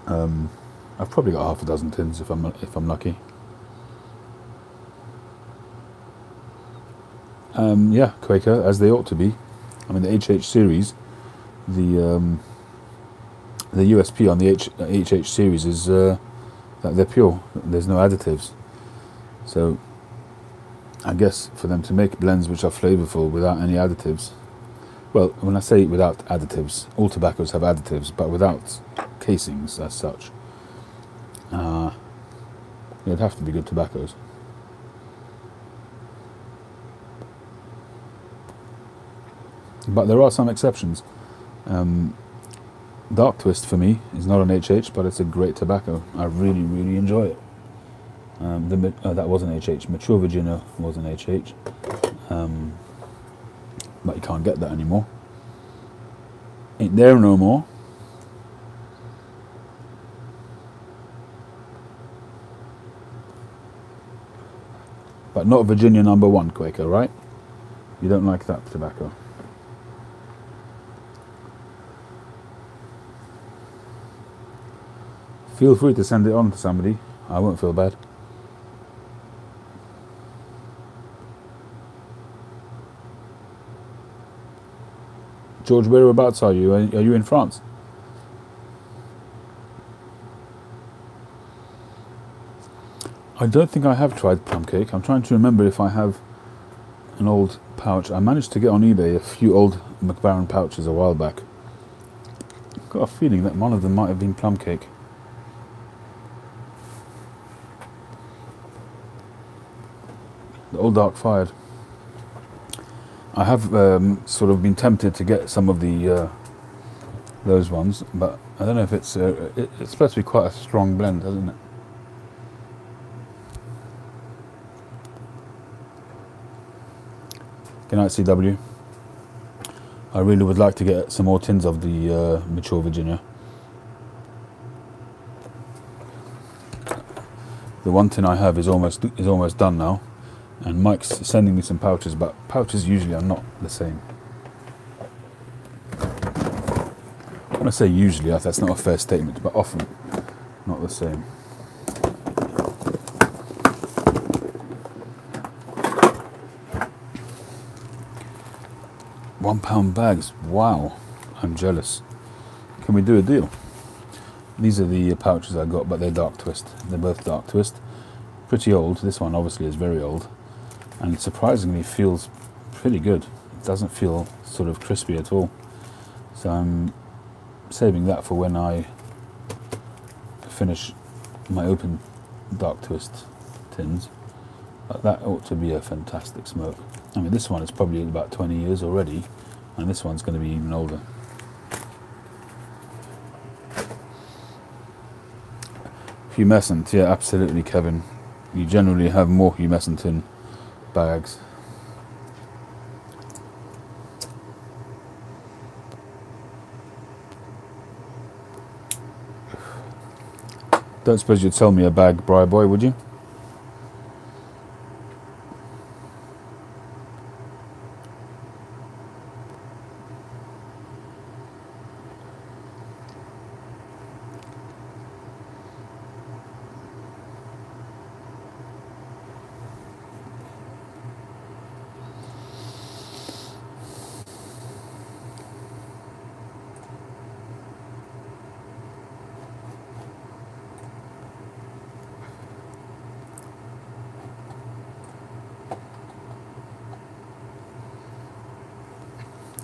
I've probably got half a dozen tins if I'm lucky. Yeah, Quaker, as they ought to be. I mean, the HH series, the USP on the HH series is that they're pure. There's no additives. So I guess for them to make blends which are flavourful without any additives, Well, when I say without additives, all tobaccos have additives, but without casings as such. It'd have to be good tobaccos. But there are some exceptions. Dark Twist for me is not an HH, but it's a great tobacco. I really, really enjoy it. That was an HH. Mature Virginia was an HH. But you can't get that anymore. Ain't there no more. But not Virginia #1 Quaker, right? You don't like that tobacco. Feel free to send it on to somebody. I won't feel bad. George, whereabouts are you? Are you in France? I don't think I have tried plum cake. I'm trying to remember if I have an old pouch. I managed to get on eBay a few old McBaron pouches a while back. I've got a feeling that one of them might have been plum cake. The Old Dark Fired. I have sort of been tempted to get some of the those ones, but I don't know if it's supposed to be quite a strong blend, isn't it? Good night, CW. I really would like to get some more tins of the Mature Virginia. The one tin I have is almost done now, and Mike's sending me some pouches, but pouches usually are not the same. When I say usually, that's not a fair statement, but often not the same. £1 bags. Wow, I'm jealous. Can we do a deal? These are the pouches I got, but they're Dark Twist. They're both Dark Twist. Pretty old. This one obviously is very old, and it surprisingly feels pretty good. It doesn't feel sort of crispy at all. So I'm saving that for when I finish my open Dark Twist tins. But that ought to be a fantastic smoke. I mean, this one is probably about 20 years already, and this one's going to be even older. Humescent, yeah, absolutely, Kevin. You generally have more humescent in bags. Don't suppose you'd sell me a bag, Briar Boy, would you?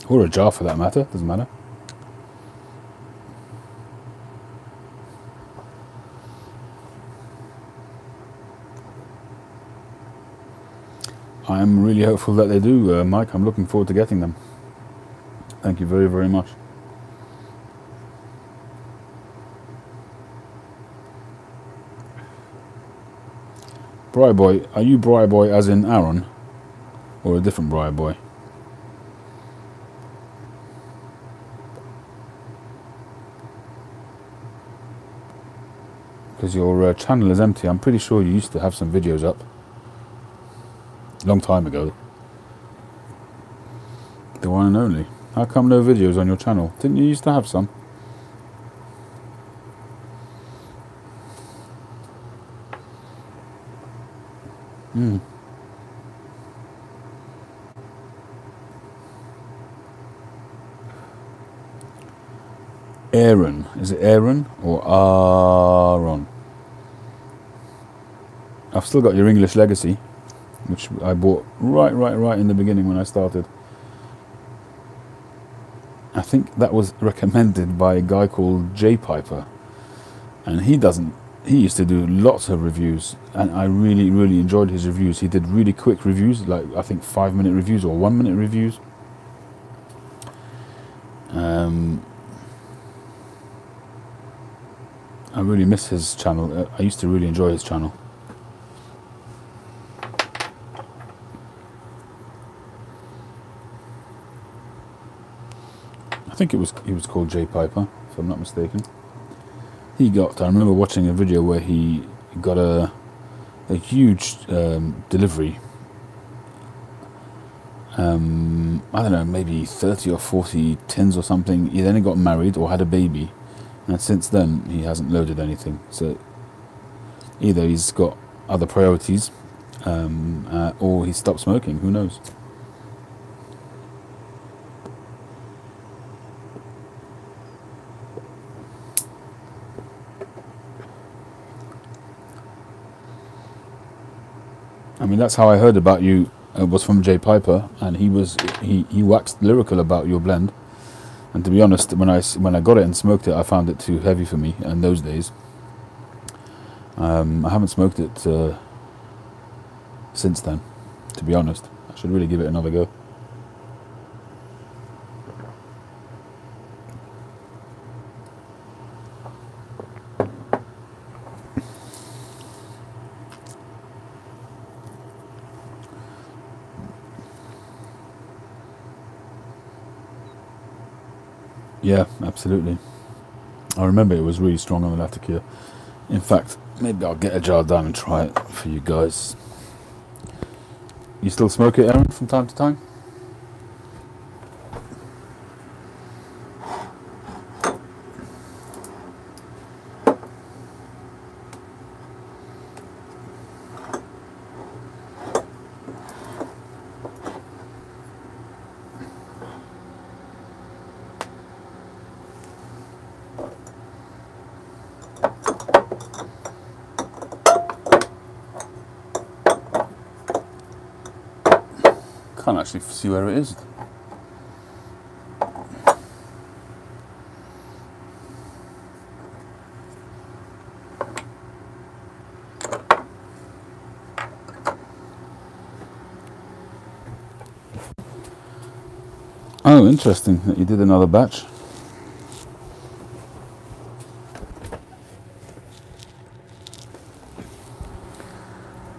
Or a jar for that matter, doesn't matter. I'm really hopeful that they do, Mike. I'm looking forward to getting them. Thank you very, very much. Briar Boy, are you Briar Boy as in Aaron? Or a different Briar Boy? Because your channel is empty. I'm pretty sure you used to have some videos up. A long time ago. The one and only. How come no videos on your channel? Didn't you used to have some? Aaron. Is it Aaron or Aaron? I've still got your English Legacy, which I bought right in the beginning when I started. I think that was recommended by a guy called Jay Piper, and he used to do lots of reviews, and I really, really enjoyed his reviews. He did really quick reviews, like I think 5-minute reviews or 1-minute reviews. I really miss his channel. I used to really enjoy his channel. I think he was called Jay Piper, if I'm not mistaken. I remember watching a video where he got a huge delivery. I don't know, maybe 30 or 40 tins or something. He then got married or had a baby, and since then he hasn't loaded anything. So either he's got other priorities, or he stopped smoking. Who knows? I mean, that's how I heard about you. It was from Jay Piper, and he waxed lyrical about your blend. And to be honest, when I got it and smoked it, I found it too heavy for me in those days. I haven't smoked it since then, to be honest. I should really give it another go. Yeah, absolutely. I remember it was really strong on the Latakia. In fact, maybe I'll get a jar down and try it for you guys. You still smoke it, Aaron, from time to time? Can't actually see where it is. Oh, interesting that you did another batch.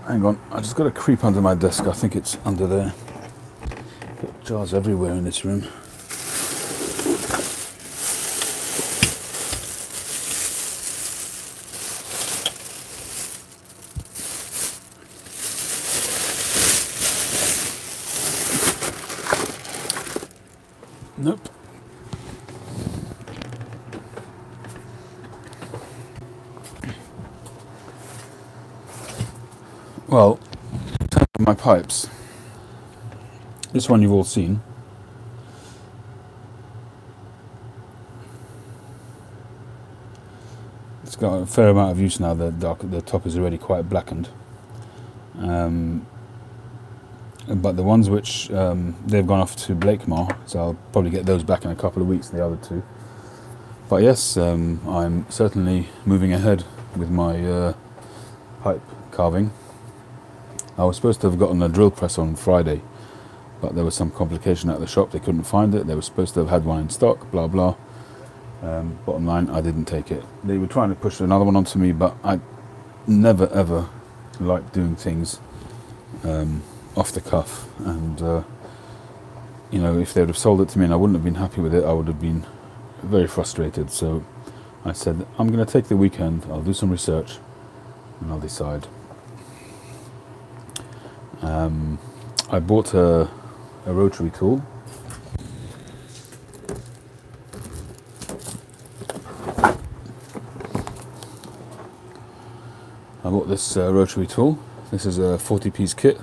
Hang on, I just got to creep under my desk. I think it's under there. Got jars everywhere in this room. Nope. Well, in terms of my pipes, this one you've all seen. It's got a fair amount of use now. The top is already quite blackened. But the ones which they've gone off to Blakemore, so I'll probably get those back in a couple of weeks, the other two. But yes, I'm certainly moving ahead with my pipe carving. I was supposed to have gotten a drill press on Friday, but there was some complication at the shop. They couldn't find it. They were supposed to have had one in stock, blah blah. Bottom line, I didn't take it. They were trying to push another one onto me, but I never ever like doing things off the cuff. And you know, if they would have sold it to me and I wouldn't have been happy with it, I would have been very frustrated. So I said, I'm going to take the weekend. I'll do some research and I'll decide. I bought a rotary tool. I bought this rotary tool. This is a 40-piece kit.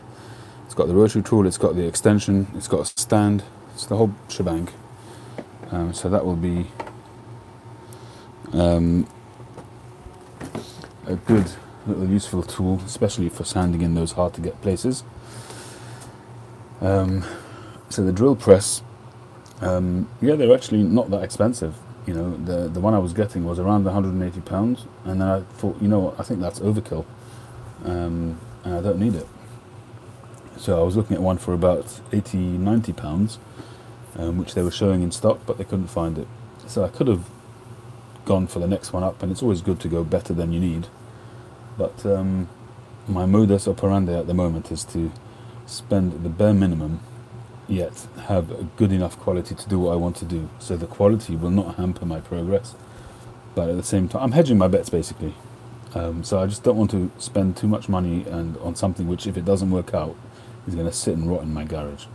It's got the rotary tool, it's got the extension, it's got a stand, it's the whole shebang. So that will be a good little useful tool, especially for sanding in those hard to get places. So the drill press, Yeah, they're actually not that expensive. You know, the one I was getting was around £180, and then I thought, you know what, I think that's overkill, and I don't need it. So I was looking at one for about £80, £90, which they were showing in stock, but they couldn't find it. So I could have gone for the next one up, and it's always good to go better than you need. But my modus operandi at the moment is to spend the bare minimum, yet have a good enough quality to do what I want to do. So the quality will not hamper my progress, but at the same time, I'm hedging my bets basically. So I just don't want to spend too much money and on something which, if it doesn't work out, is going to sit and rot in my garage.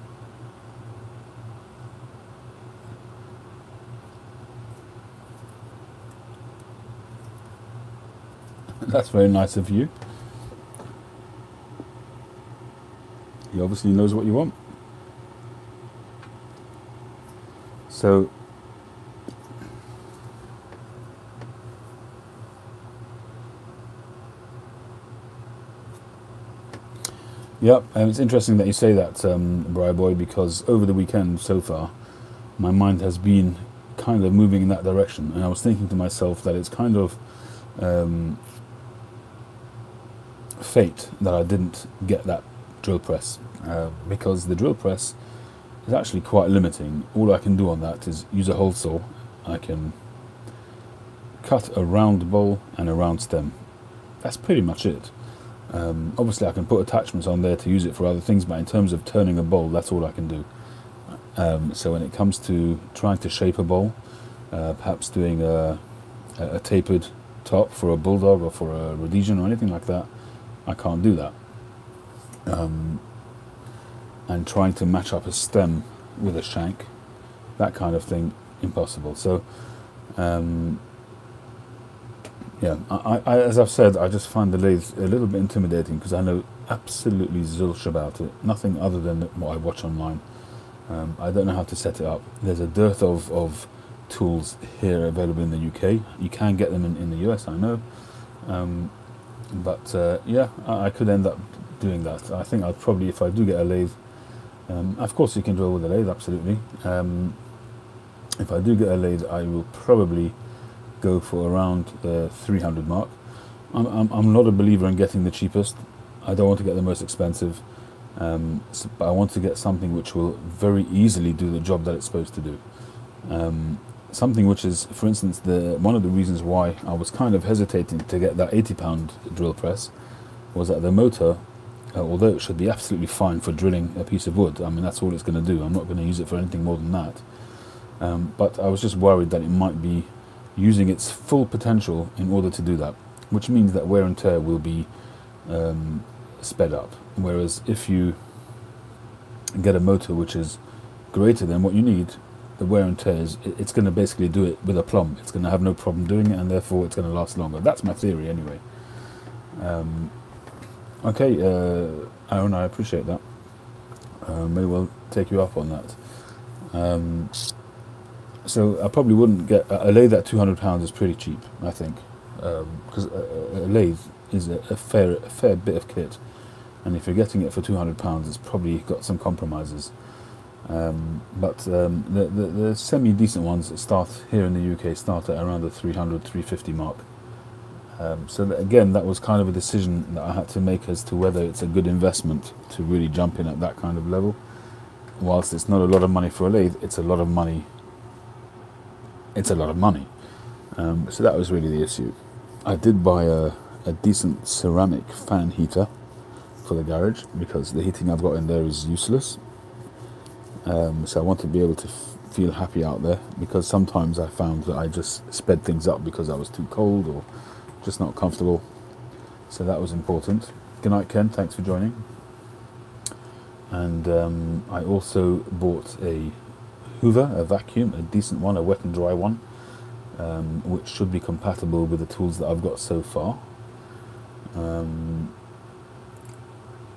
That's very nice of you. He obviously knows what you want. So yeah, and it's interesting that you say that, Briar Boy, because over the weekend so far, my mind has been kind of moving in that direction, and I was thinking to myself that it's kind of fate that I didn't get that drill press, because the drill press is actually quite limiting. All I can do on that is use a hole saw. I can cut a round bowl and a round stem. That's pretty much it. Obviously I can put attachments on there to use it for other things, but in terms of turning a bowl, that's all I can do. So when it comes to trying to shape a bowl, perhaps doing a tapered top for a bulldog or for a Rhodesian or anything like that, I can't do that. And trying to match up a stem with a shank, that kind of thing, impossible. So yeah, I, as I've said, I just find the lathe a little bit intimidating because I know absolutely zilch about it, nothing other than what I watch online. I don't know how to set it up. There's a dearth of tools here available in the UK. You can get them in the US, I know. But yeah, I could end up doing that. I think I'd probably, if I do get a lathe, of course you can drill with a lathe, absolutely. If I do get a lathe, I will probably go for around the 300 mark. I'm not a believer in getting the cheapest. I don't want to get the most expensive, but I want to get something which will very easily do the job that it's supposed to do. Something which is, for instance, one of the reasons why I was kind of hesitating to get that 80-pound drill press was that the motor, although it should be absolutely fine for drilling a piece of wood, I mean that's all it's going to do, I'm not going to use it for anything more than that, but I was just worried that it might be using its full potential in order to do that, which means that wear and tear will be sped up. Whereas if you get a motor which is greater than what you need, the wear and tear it's going to basically do it with aplomb. It's going to have no problem doing it, and therefore it's going to last longer. That's my theory anyway. Okay, Aaron, I appreciate that. May well take you up on that. So I probably wouldn't get a lathe at £200 is pretty cheap, I think, because a lathe is a fair bit of kit, and if you're getting it for £200, it's probably got some compromises. But the semi-decent ones that start here in the UK start at around the 300, 350 mark. So that, again, that was kind of a decision that I had to make as to whether it's a good investment to really jump in at that kind of level. Whilst it's not a lot of money for a lathe, it's a lot of money. It's a lot of money. So that was really the issue. I did buy a decent ceramic fan heater for the garage because the heating I've got in there is useless. So I want to be able to feel happy out there, because sometimes I found that I just sped things up because I was too cold or just not comfortable. So that was important. Good night, Ken, thanks for joining. And I also bought a Hoover, a vacuum, a decent one, a wet and dry one, which should be compatible with the tools that I've got so far.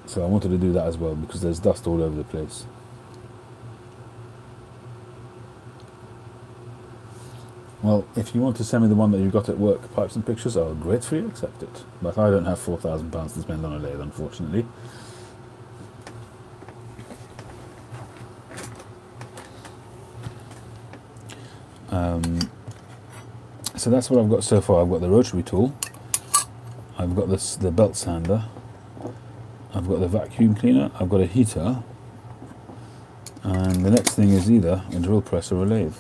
So I wanted to do that as well because there's dust all over the place. Well, if you want to send me the one that you've got at work, pipes and pictures, I'll gratefully accept it. But I don't have £4,000 to spend on a lathe, unfortunately. So that's what I've got so far. I've got the rotary tool, I've got the belt sander, I've got the vacuum cleaner, I've got a heater, and the next thing is either a drill press or a lathe.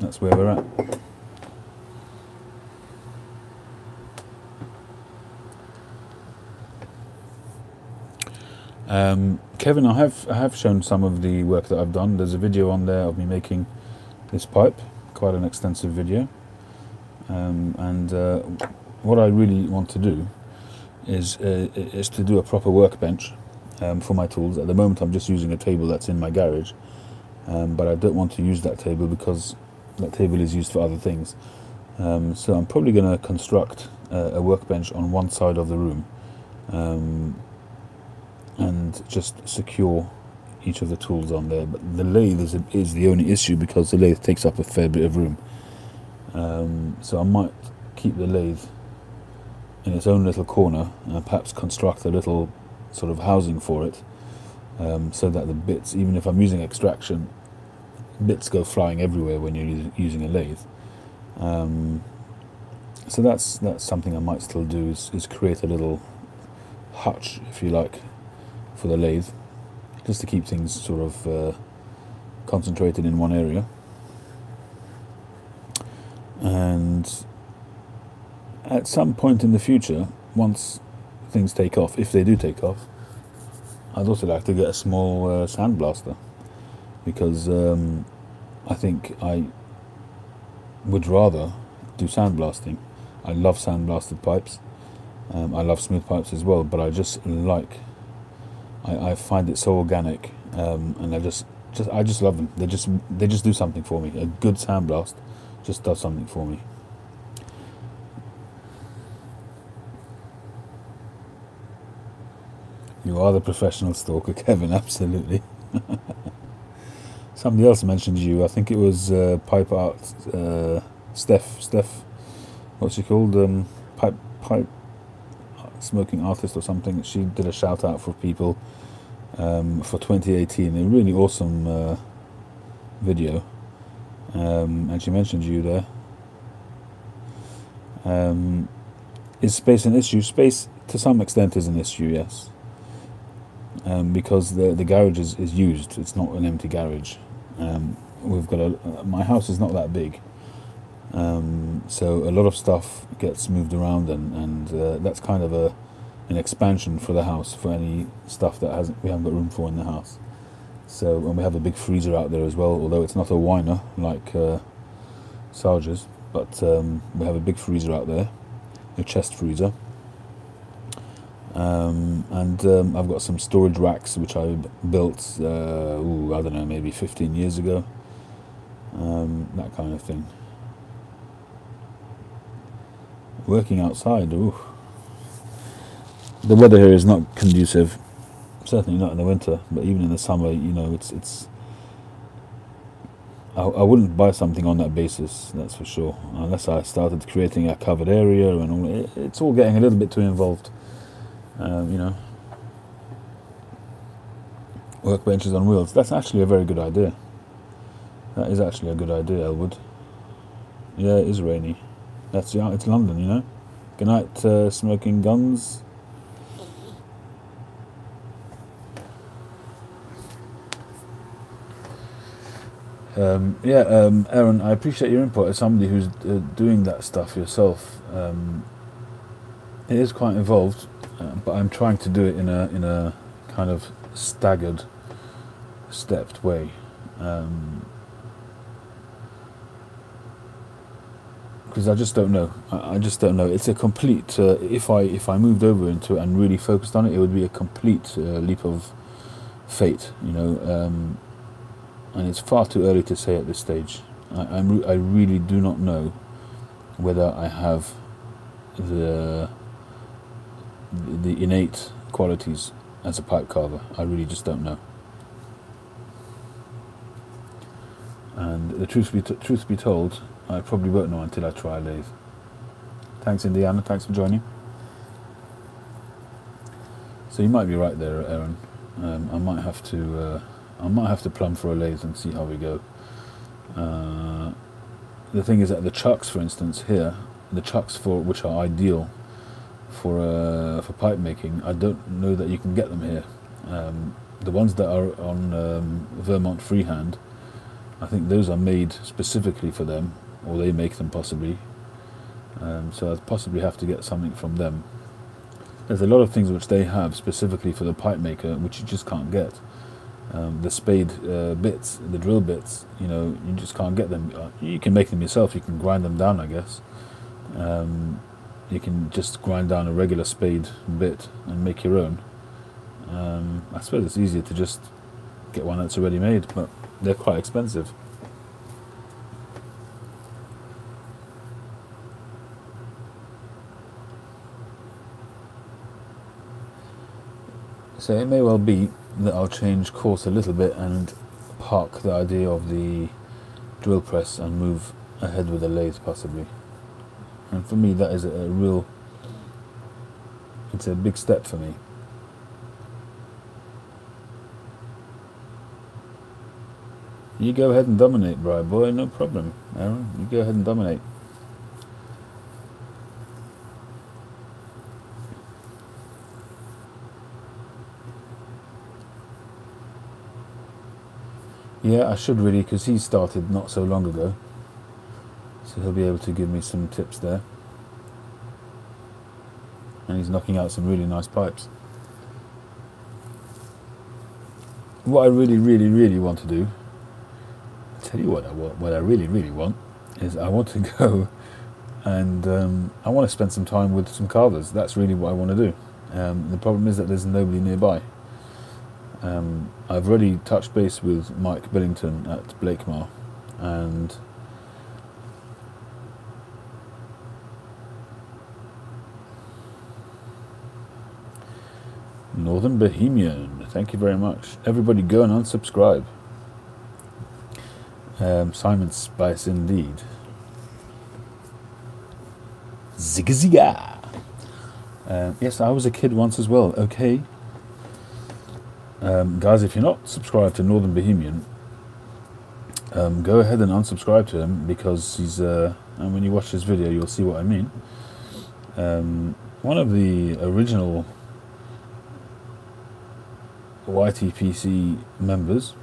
That's where we're at. Kevin, I have shown some of the work that I've done. There's a video on there of me making this pipe, quite an extensive video. What I really want to do is to do a proper workbench for my tools. At the moment I'm just using a table that's in my garage, but I don't want to use that table because that table is used for other things. So I'm probably going to construct a workbench on one side of the room, and just secure each of the tools on there. But the lathe is the only issue, because the lathe takes up a fair bit of room. So I might keep the lathe in its own little corner and perhaps construct a little sort of housing for it, so that the bits, even if I'm using extraction, bits go flying everywhere when you're using a lathe. So that's something I might still do, is create a little hutch, if you like, for the lathe, just to keep things sort of concentrated in one area. And at some point in the future, once things take off, if they do take off, I'd also like to get a small sandblaster, because I think I would rather do sandblasting. I love sandblasted pipes. I love smooth pipes as well, but I just like, I find it so organic, and I just love them. They just do something for me. A good sandblast just does something for me. You are the professional stalker, Kevin, absolutely. Somebody else mentioned you. I think it was Pipe Art, Steph, what's she called? Pipe Smoking Artist or something. She did a shout out for people for 2018. A really awesome video. And she mentioned you there. Is space an issue? Space, to some extent, is an issue, yes. Because the garage is used. It's not an empty garage. We've got my house is not that big, so a lot of stuff gets moved around, and that's kind of an expansion for the house, for any stuff that we haven't got room for in the house. So, and we have a big freezer out there as well, although it's not a Weiner like Sarge's, but we have a big freezer out there, a chest freezer. And I've got some storage racks which I built, I don't know, maybe 15 years ago, that kind of thing. Working outside, the weather here is not conducive, certainly not in the winter, but even in the summer, you know, it's I wouldn't buy something on that basis, that's for sure, unless I started creating a covered area and all. It's all getting a little bit too involved. You know, workbenches on wheels. That's actually a very good idea. That is actually a good idea, Elwood. Yeah, it is rainy. It's London, you know. Good night, smoking guns. Aaron, I appreciate your input. As somebody who's doing that stuff yourself, it is quite involved. But I'm trying to do it in a kind of staggered, stepped way, because I just don't know. I just don't know. It's a complete. If I moved over into it and really focused on it, it would be a complete leap of fate, you know. And it's far too early to say at this stage. I really do not know whether I have the innate qualities as a pipe carver. I really just don't know. And the truth be told, I probably won't know until I try a lathe. Thanks, Indiana. Thanks for joining. So you might be right there, Aaron. I might have to plumb for a lathe and see how we go. the thing is that the chucks, for instance, here, the chucks for which are ideal for pipe making, I don't know that you can get them here. The ones that are on Vermont Freehand, I think those are made specifically for them, or they make them possibly. So I'd possibly have to get something from them. There's a lot of things which they have specifically for the pipe maker, which you just can't get. The spade bits, the drill bits, you know, you just can't get them. You can make them yourself. You can grind them down, I guess. You can just grind down a regular spade bit and make your own. I suppose it's easier to just get one that's already made, but they're quite expensive. So it may well be that I'll change course a little bit and park the idea of the drill press and move ahead with the lathe possibly. And for me that is it's a big step for me. You go ahead and dominate, Brian boy, no problem, Aaron. You go ahead and dominate. Yeah, I should really, because he started not so long ago. So he'll be able to give me some tips there. And he's knocking out some really nice pipes. What I really, really, really want to do, I'll tell you what I want, what I really, really want, is I want to go and I want to spend some time with some carvers. That's really what I want to do. The problem is that there's nobody nearby. I've already touched base with Mike Billington at Blakemar, and Northern Bohemian, thank you very much. Everybody go and unsubscribe. Simon Spice indeed. Zigga zigga. Yes, I was a kid once as well, okay. Guys, if you're not subscribed to Northern Bohemian, go ahead and unsubscribe to him, because he's and when you watch this video you'll see what I mean. One of the original YTPC members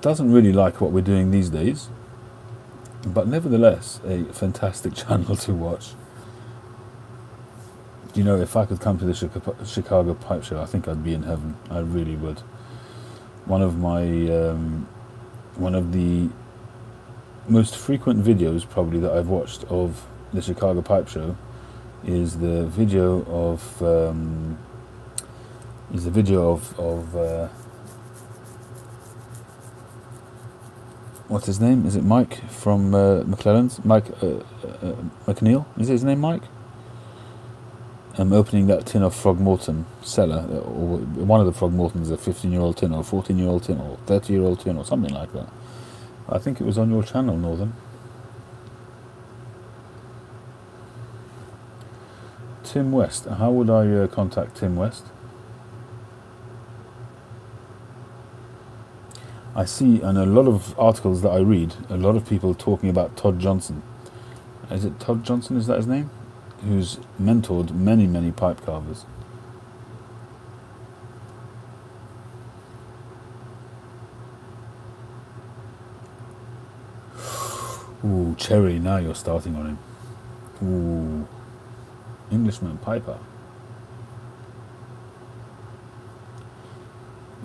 doesn't really like what we're doing these days, but nevertheless a fantastic channel to watch. You know, if I could come to the Chicago Pipe Show, I think I'd be in heaven. I really would. One of the most frequent videos probably that I've watched of the Chicago Pipe Show is the video of what's his name? Is it Mike from McClellan's? Mike McNeil? Is his name Mike? Opening that tin of Frogmorton cellar, or one of the Frogmortons, a 15-year-old tin, or a 14-year-old tin, or 30-year-old tin, or something like that. I think it was on your channel, Northern. Tim West. How would I contact Tim West? I see in a lot of articles that I read, a lot of people talking about Todd Johnson. Is it Todd Johnson? Is that his name? Who's mentored many, many pipe carvers. Ooh, Cherry, now you're starting on him. Ooh, Englishman Piper.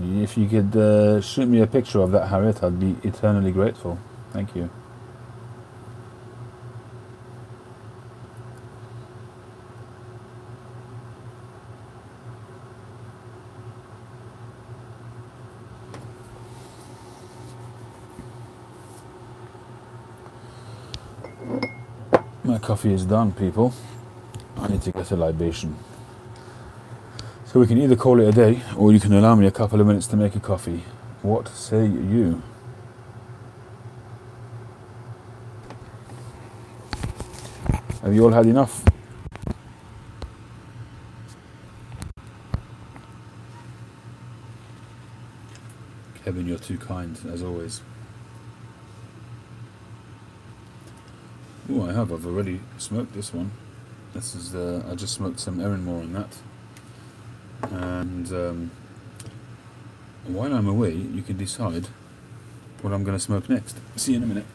If you could shoot me a picture of that Harriet, I'd be eternally grateful. Thank you. My coffee is done, people. I need to get a libation. So we can either call it a day, or you can allow me a couple of minutes to make a coffee. What say you? Have you all had enough? Kevin, you're too kind, as always. Oh, I have. I've already smoked this one. This is I just smoked some Erinmore in that. And while I'm away, you can decide what I'm going to smoke next. See you in a minute.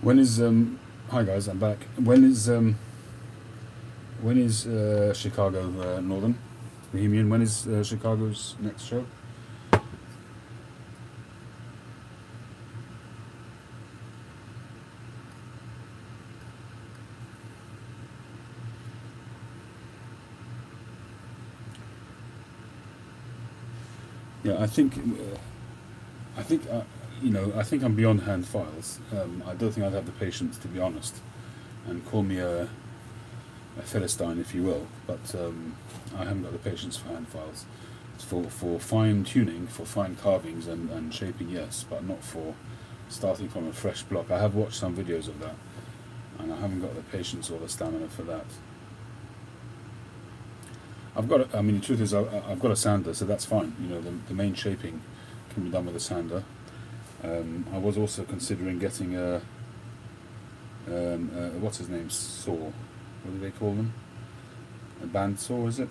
When is hi guys, I'm back. When is Chicago Northern Bohemian? When is Chicago's next show? Yeah, I think you know, I think I'm beyond hand files. I don't think I'd have the patience, to be honest, and call me a Philistine, if you will. But I haven't got the patience for hand files. It's for fine tuning, for fine carvings and shaping, yes, but not for starting from a fresh block. I have watched some videos of that, and I haven't got the patience or the stamina for that. I mean, the truth is, I've got a sander, so that's fine. You know, the main shaping can be done with a sander. I was also considering getting a what's his name, saw. What do they call them? A band saw, is it?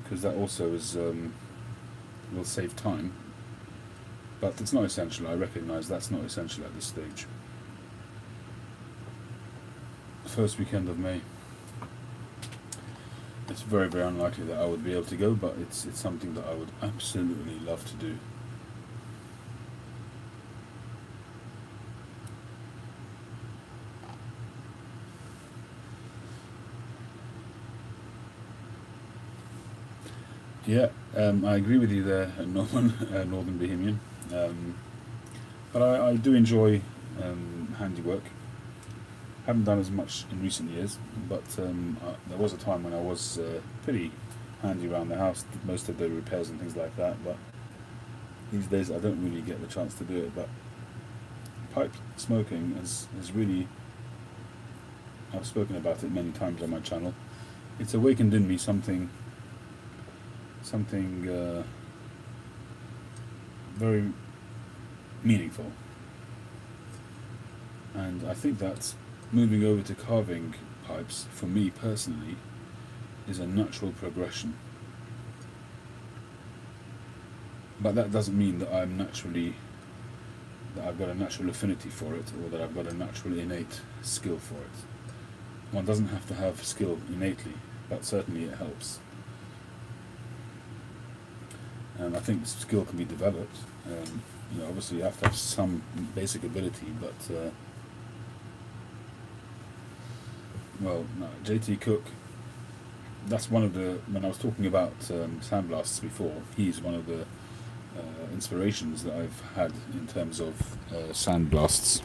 Because that also is will save time. But it's not essential. I recognise that's not essential at this stage. First weekend of May. It's very, very unlikely that I would be able to go, but it's something that I would absolutely love to do. Yeah, I agree with you there, Northern Bohemian. But I do enjoy handiwork. Haven't done as much in recent years, but there was a time when I was pretty handy around the house, did most of the repairs and things like that, but these days I don't really get the chance to do it. But pipe smoking is really, I've spoken about it many times on my channel. It's awakened in me something very meaningful. And I think that moving over to carving pipes, for me personally, is a natural progression. But that doesn't mean that that I've got a natural affinity for it, or that I've got a natural innate skill for it. One doesn't have to have skill innately, but certainly it helps. I think skill can be developed. Obviously you have to have some basic ability, but no, JT Cook, that's one of the, when I was talking about sandblasts before, he's one of the inspirations that I've had in terms of sandblasts.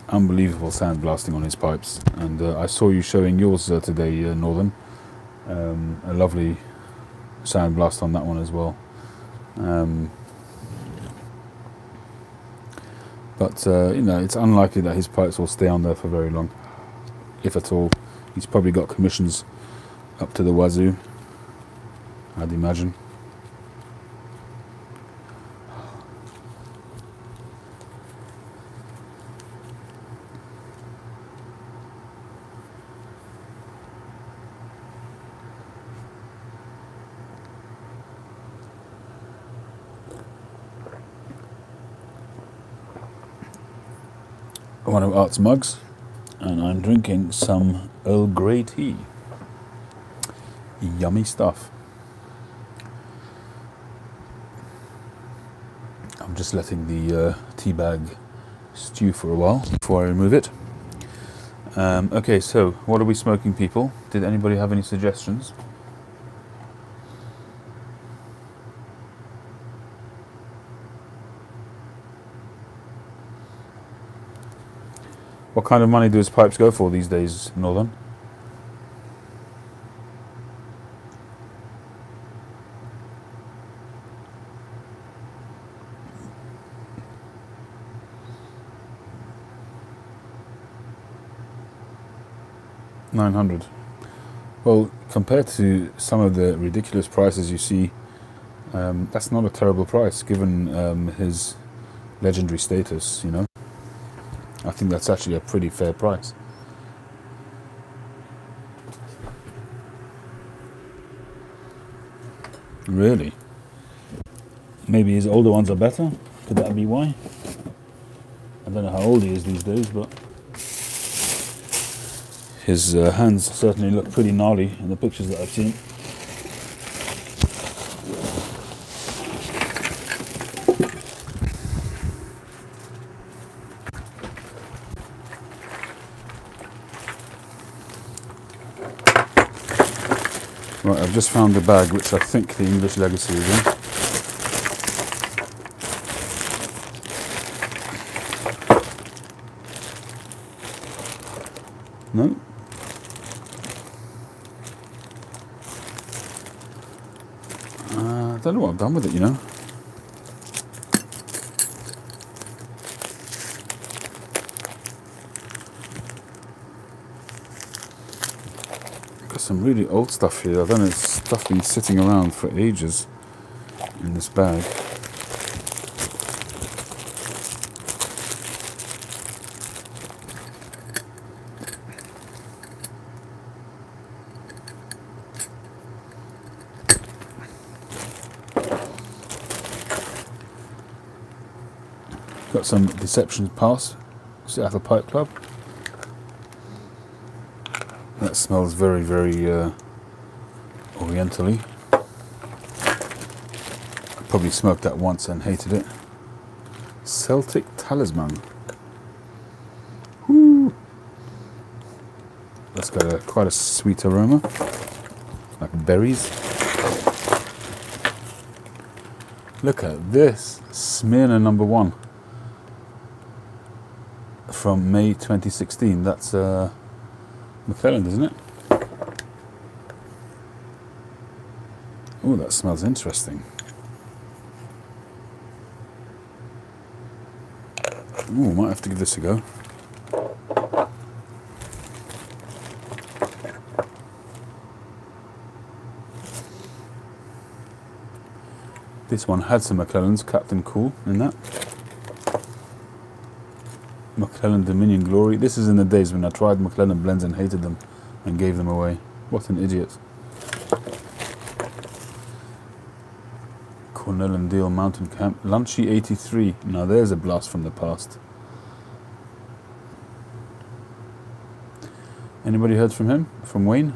Unbelievable sandblasting on his pipes, and I saw you showing yours today, Northern. A lovely sandblast on that one as well. But it's unlikely that his pipes will stay on there for very long, if at all. He's probably got commissions up to the wazoo, I'd imagine. One of Art's mugs, and I'm drinking some Earl Grey tea. Yummy stuff. I'm just letting the tea bag stew for a while before I remove it. Okay, so what are we smoking, people? Did anybody have any suggestions? What kind of money do his pipes go for these days, Northern? $900. Well, compared to some of the ridiculous prices you see, that's not a terrible price given his legendary status, you know. I think that's actually a pretty fair price. Really? Maybe his older ones are better? Could that be why? I don't know how old he is these days, but his hands certainly look pretty gnarly in the pictures that I've seen. Right, I've just found the bag which I think the English Legacy is in. No? I don't know what I've done with it, you know. Some really old stuff here. I don't know, stuff been sitting around for ages in this bag. Got some Deception Pass, Seattle Pipe Club. That smells very, very orientally. I probably smoked that once and hated it. Celtic Talisman. Woo! That's got quite a sweet aroma, like berries. Look at this, Smyrna number 1 from May 2016. That's McClelland, isn't it? Oh, that smells interesting. Oh, might have to give this a go. This one had some McClellands, Captain Cool, in that. McClellan Dominion Glory. This is in the days when I tried McClellan blends and hated them and gave them away. What an idiot. Cornell and Deal Mountain Camp. Lunchy 83. Now there's a blast from the past. Anybody heard from him? From Wayne?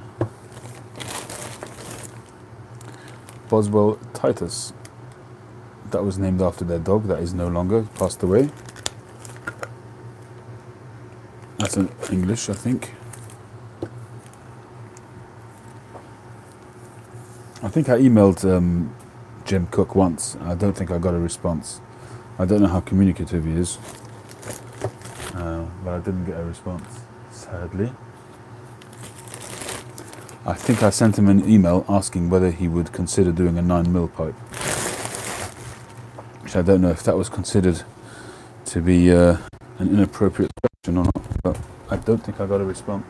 Boswell Titus. That was named after their dog. That is no longer. Passed away. That's in English, I think. I think I emailed Jim Cook once. I don't think I got a response. I don't know how communicative he is. But I didn't get a response, sadly. I think I sent him an email asking whether he would consider doing a 9mm pipe. Which I don't know if that was considered to be an inappropriate question or not, but I don't think I got a response.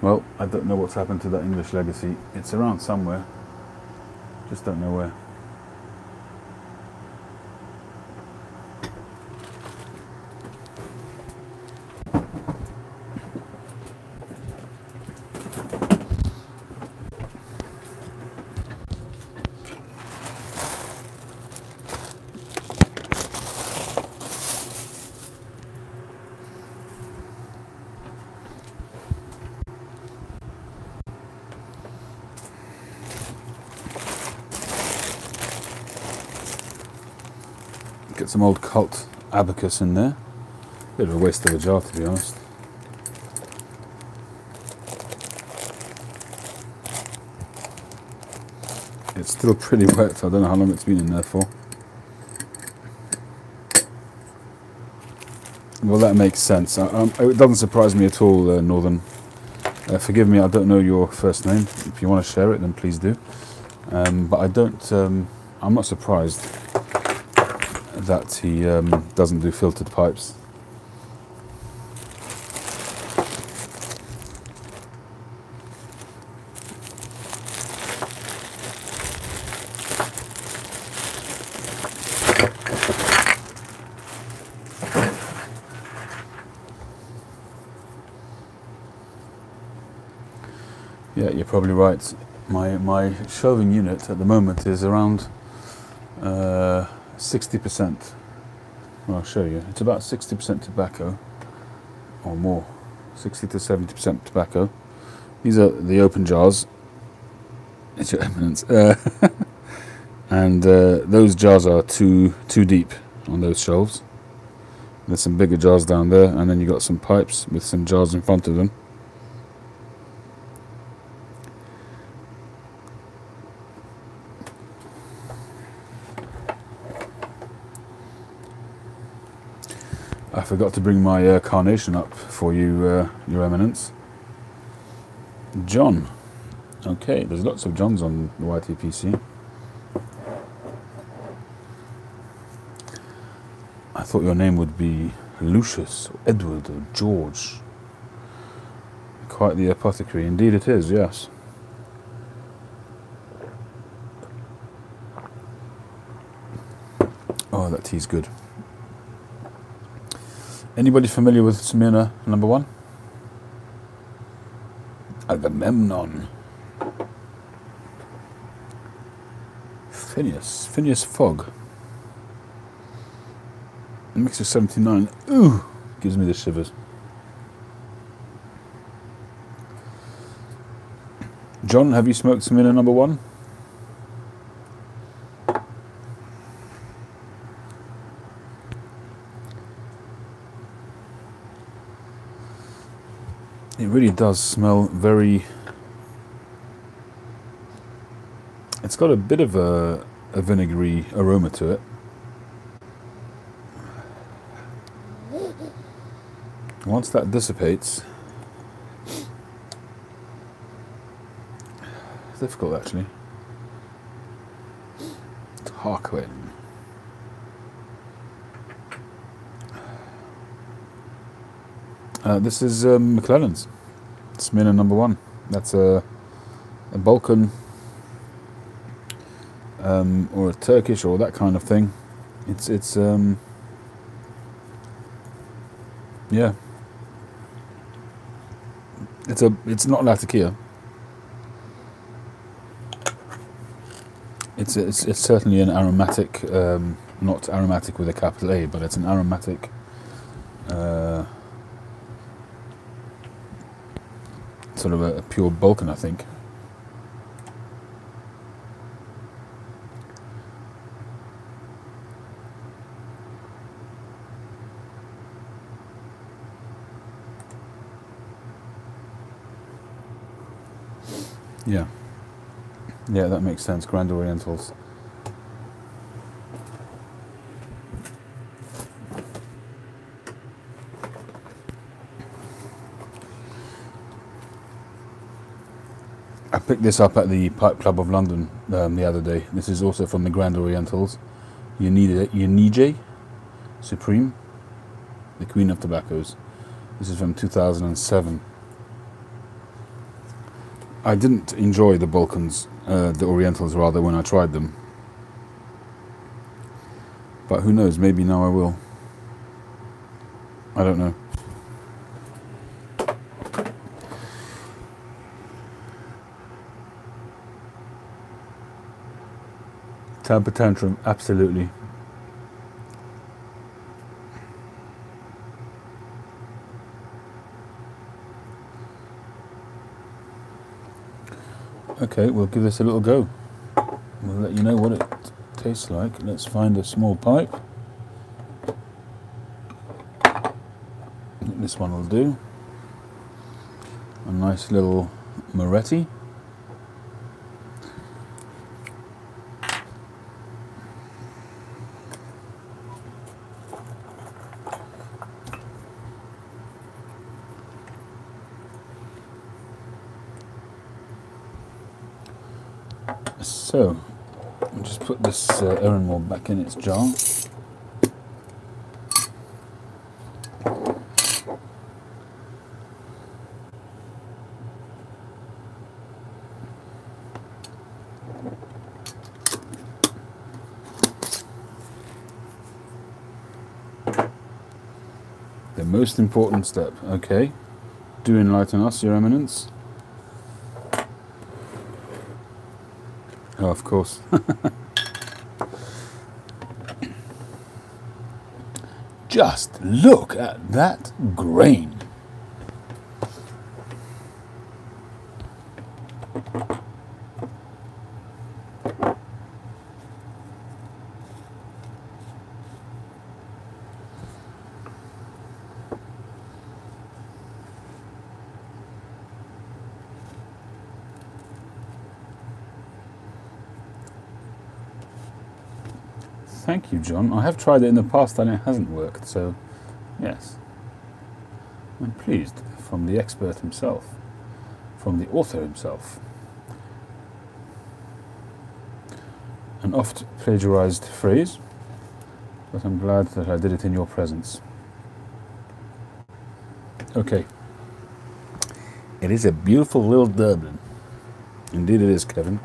Well, I don't know what's happened to that English Legacy. It's around somewhere. Just don't know where. Get some old cult abacus in there. Bit of a waste of a jar, to be honest. It's still pretty wet. I don't know how long it's been in there for. Well, that makes sense. It doesn't surprise me at all, Northern. Forgive me, I don't know your first name. If you want to share it, then please do. But I don't. I'm not surprised that he doesn't do filtered pipes. Yeah, you're probably right. My shelving unit at the moment is around 60%. Well, I'll show you. It's about 60% tobacco, or more, 60 to 70% tobacco. These are the open jars. It's your eminence, and those jars are too deep on those shelves. There's some bigger jars down there, and then you got some pipes with some jars in front of them. I forgot to bring my carnation up for you, Your Eminence. John. Okay, there's lots of Johns on the YTPC. I thought your name would be Lucius, or Edward, or George. Quite the apothecary. Indeed it is, yes. Oh, that tea's good. Anybody familiar with Smyrna number 1? Agamemnon. Phineas Fogg. Mixer 79. Ooh, gives me the shivers. John, have you smoked Smyrna number 1? It really does smell very... It's got a bit of a vinegary aroma to it. Once that dissipates... It's difficult, actually. Tarquin. This is McClellan's Smyrna #1. That's a Balkan or a Turkish or that kind of thing. It's yeah. It's not Latakia. It's certainly an aromatic, not aromatic with a capital A, but it's an aromatic. Sort of a pure Balkan, I think. Yeah. Yeah, that makes sense. Grand Orientals. I picked this up at the Pipe Club of London the other day. This is also from the Grand Orientals. Unije Supreme, the Queen of Tobaccos. This is from 2007. I didn't enjoy the Balkans, the Orientals rather, when I tried them. But who knows, maybe now I will. I don't know. Temper tantrum, absolutely. Okay, we'll give this a little go. We'll let you know what it tastes like. Let's find a small pipe. This one will do. A nice little Moretti. So, I'll just put this Erenmore back in its jar. The most important step, okay. Do enlighten us, Your Eminence. Oh, of course. Just look at that grain. Thank you, John. I have tried it in the past and it hasn't worked, so yes. I'm pleased from the expert himself, from the author himself. An oft plagiarized phrase, but I'm glad that I did it in your presence. Okay. It is a beautiful little Dublin. Indeed it is, Kevin.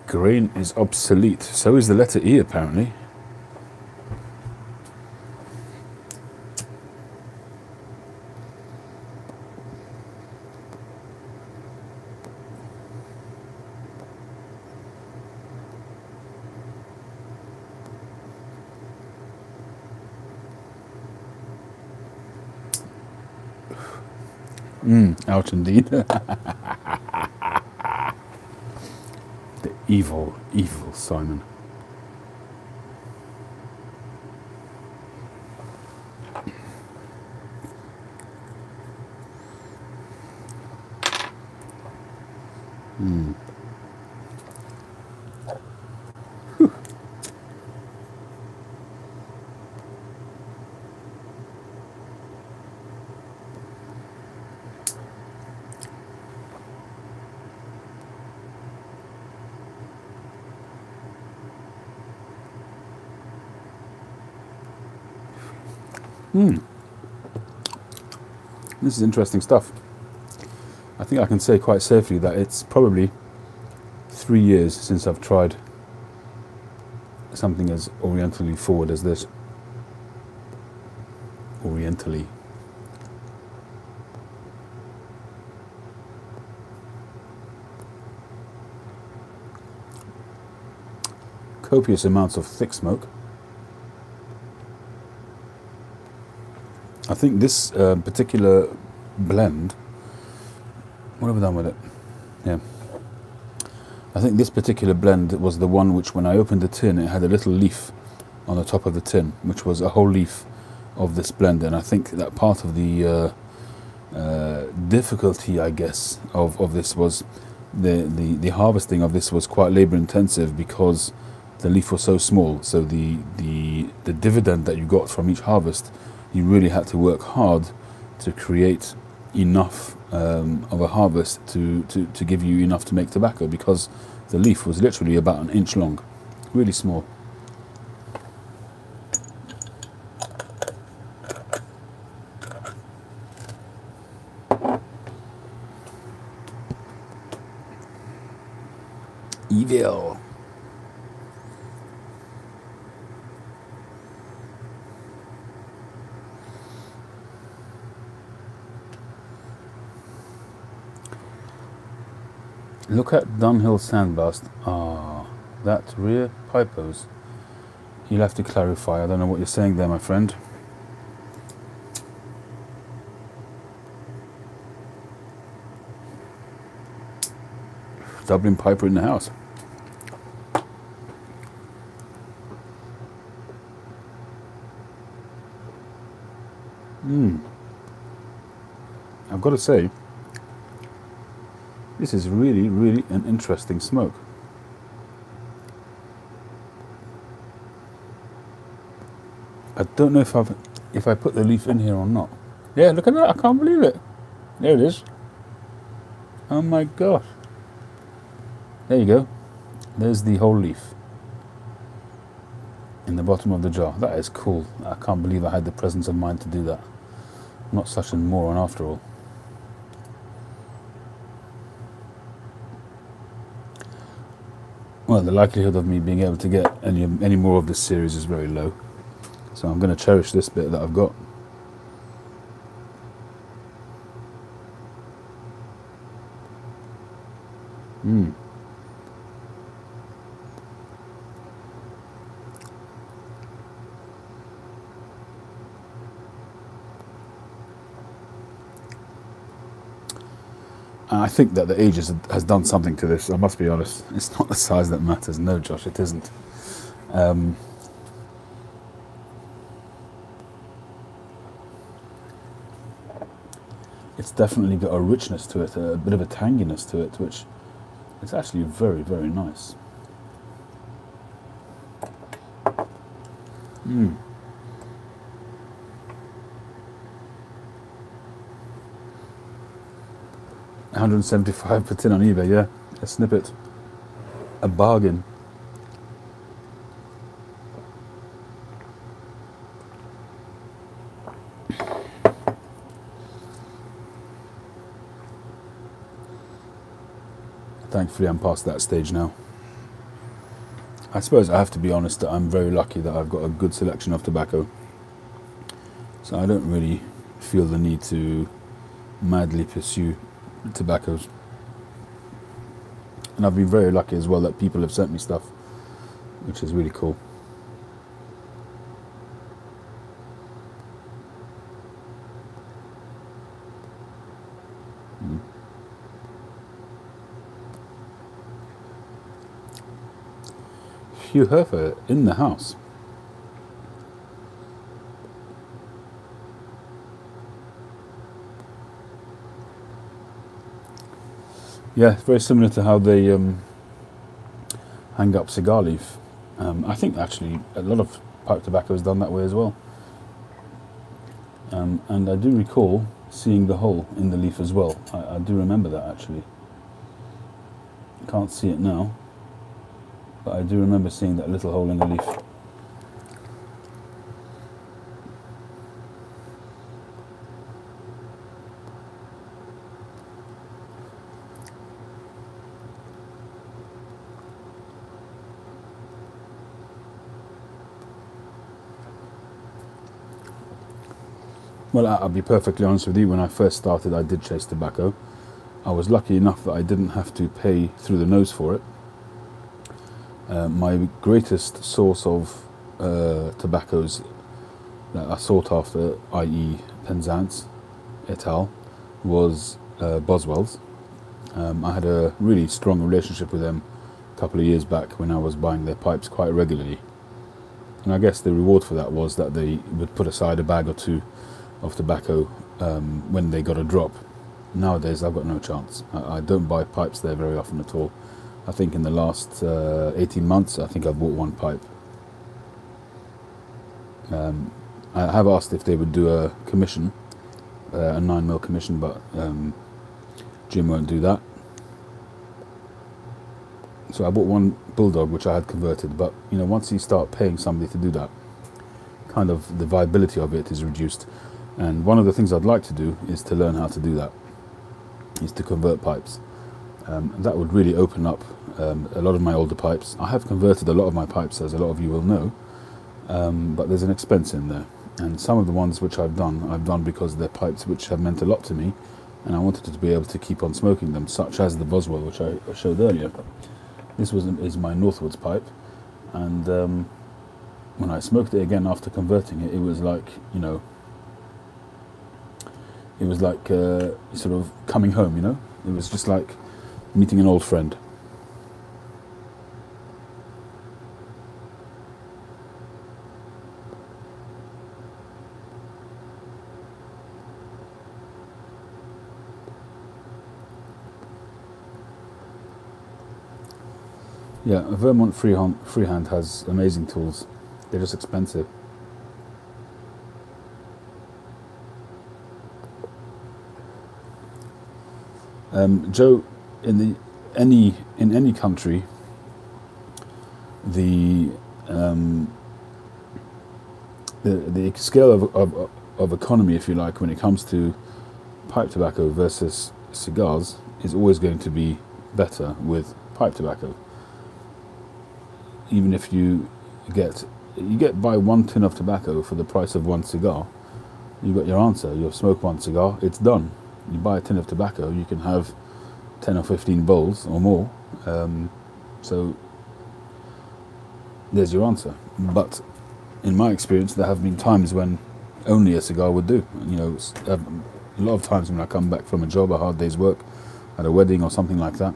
Grain is obsolete. So is the letter E, apparently. Ouch indeed. The evil, evil Simon. This is interesting stuff. I think I can say quite safely that it's probably 3 years since I've tried something as orientally forward as this. Orientally. Copious amounts of thick smoke. I think this particular blend, what have we done with it? Yeah. I think this particular blend was the one which, when I opened the tin, it had a little leaf on the top of the tin, which was a whole leaf of this blend. And I think that part of the difficulty, I guess, of this was the harvesting of this was quite labor intensive because the leaf was so small. So the dividend that you got from each harvest, you really had to work hard to create enough of a harvest to give you enough to make tobacco, because the leaf was literally about an inch long, really small. Evil. Look at Dunhill Sandblast. Ah, that rear pipe hose. You'll have to clarify. I don't know what you're saying there, my friend. Dublin Piper in the house. I've got to say, this is really, really an interesting smoke. I don't know if I put the leaf in here or not. Yeah, look at that! I can't believe it. There it is. Oh my gosh! There you go. There's the whole leaf in the bottom of the jar. That is cool. I can't believe I had the presence of mind to do that. I'm not such a moron after all. Well, the likelihood of me being able to get any more of this series is very low. So I'm going to cherish this bit that I've got. I think that the age has done something to this, I must be honest. It's not the size that matters. No, Josh, it isn't. It's definitely got a richness to it, a bit of a tanginess to it, which is actually very, very nice. 175 per tin on eBay, yeah. A snippet. A bargain. Thankfully I'm past that stage now. I suppose I have to be honest that I'm very lucky that I've got a good selection of tobacco. So I don't really feel the need to madly pursue tobaccos. And I've been very lucky as well that people have sent me stuff, which is really cool. Hugh Herfer in the house. Yeah, very similar to how they hang up cigar leaf. I think actually a lot of pipe tobacco is done that way as well. And I do recall seeing the hole in the leaf as well. I do remember that actually. Can't see it now, but I do remember seeing that little hole in the leaf. Well, I'll be perfectly honest with you. When I first started, I did chase tobacco. I was lucky enough that I didn't have to pay through the nose for it. My greatest source of tobaccos that I sought after, i.e. Penzance et al., was Boswell's. I had a really strong relationship with them a couple of years back when I was buying their pipes quite regularly. And I guess the reward for that was that they would put aside a bag or two of tobacco when they got a drop. Nowadays I've got no chance. I don't buy pipes there very often at all. I think in the last 18 months I think I've bought one pipe. I have asked if they would do a commission, a 9mm commission, but Jim won't do that. So I bought one Bulldog which I had converted, but you know, once you start paying somebody to do that, kind of the viability of it is reduced. And one of the things I'd like to do is to learn how to do that, is to convert pipes. That would really open up a lot of my older pipes. I have converted a lot of my pipes, as a lot of you will know, but there's an expense in there. And some of the ones which I've done because they're pipes which have meant a lot to me, and I wanted to be able to keep on smoking them, such as the Boswell, which I showed earlier. This is my Northwoods pipe, and when I smoked it again after converting it, it was like, you know, it was like sort of coming home, you know? It was just like meeting an old friend. Yeah, Vermont Freehand has amazing tools. They're just expensive. Joe, in any country, the scale of economy, if you like, when it comes to pipe tobacco versus cigars, is always going to be better with pipe tobacco. Even if you buy one tin of tobacco for the price of one cigar, you got your answer. You smoke one cigar, it's done. You buy a tin of tobacco, you can have 10 or 15 bowls or more. So there's your answer. But in my experience, there have been times when only a cigar would do. You know, a lot of times when I come back from a job, a hard day's work, at a wedding or something like that,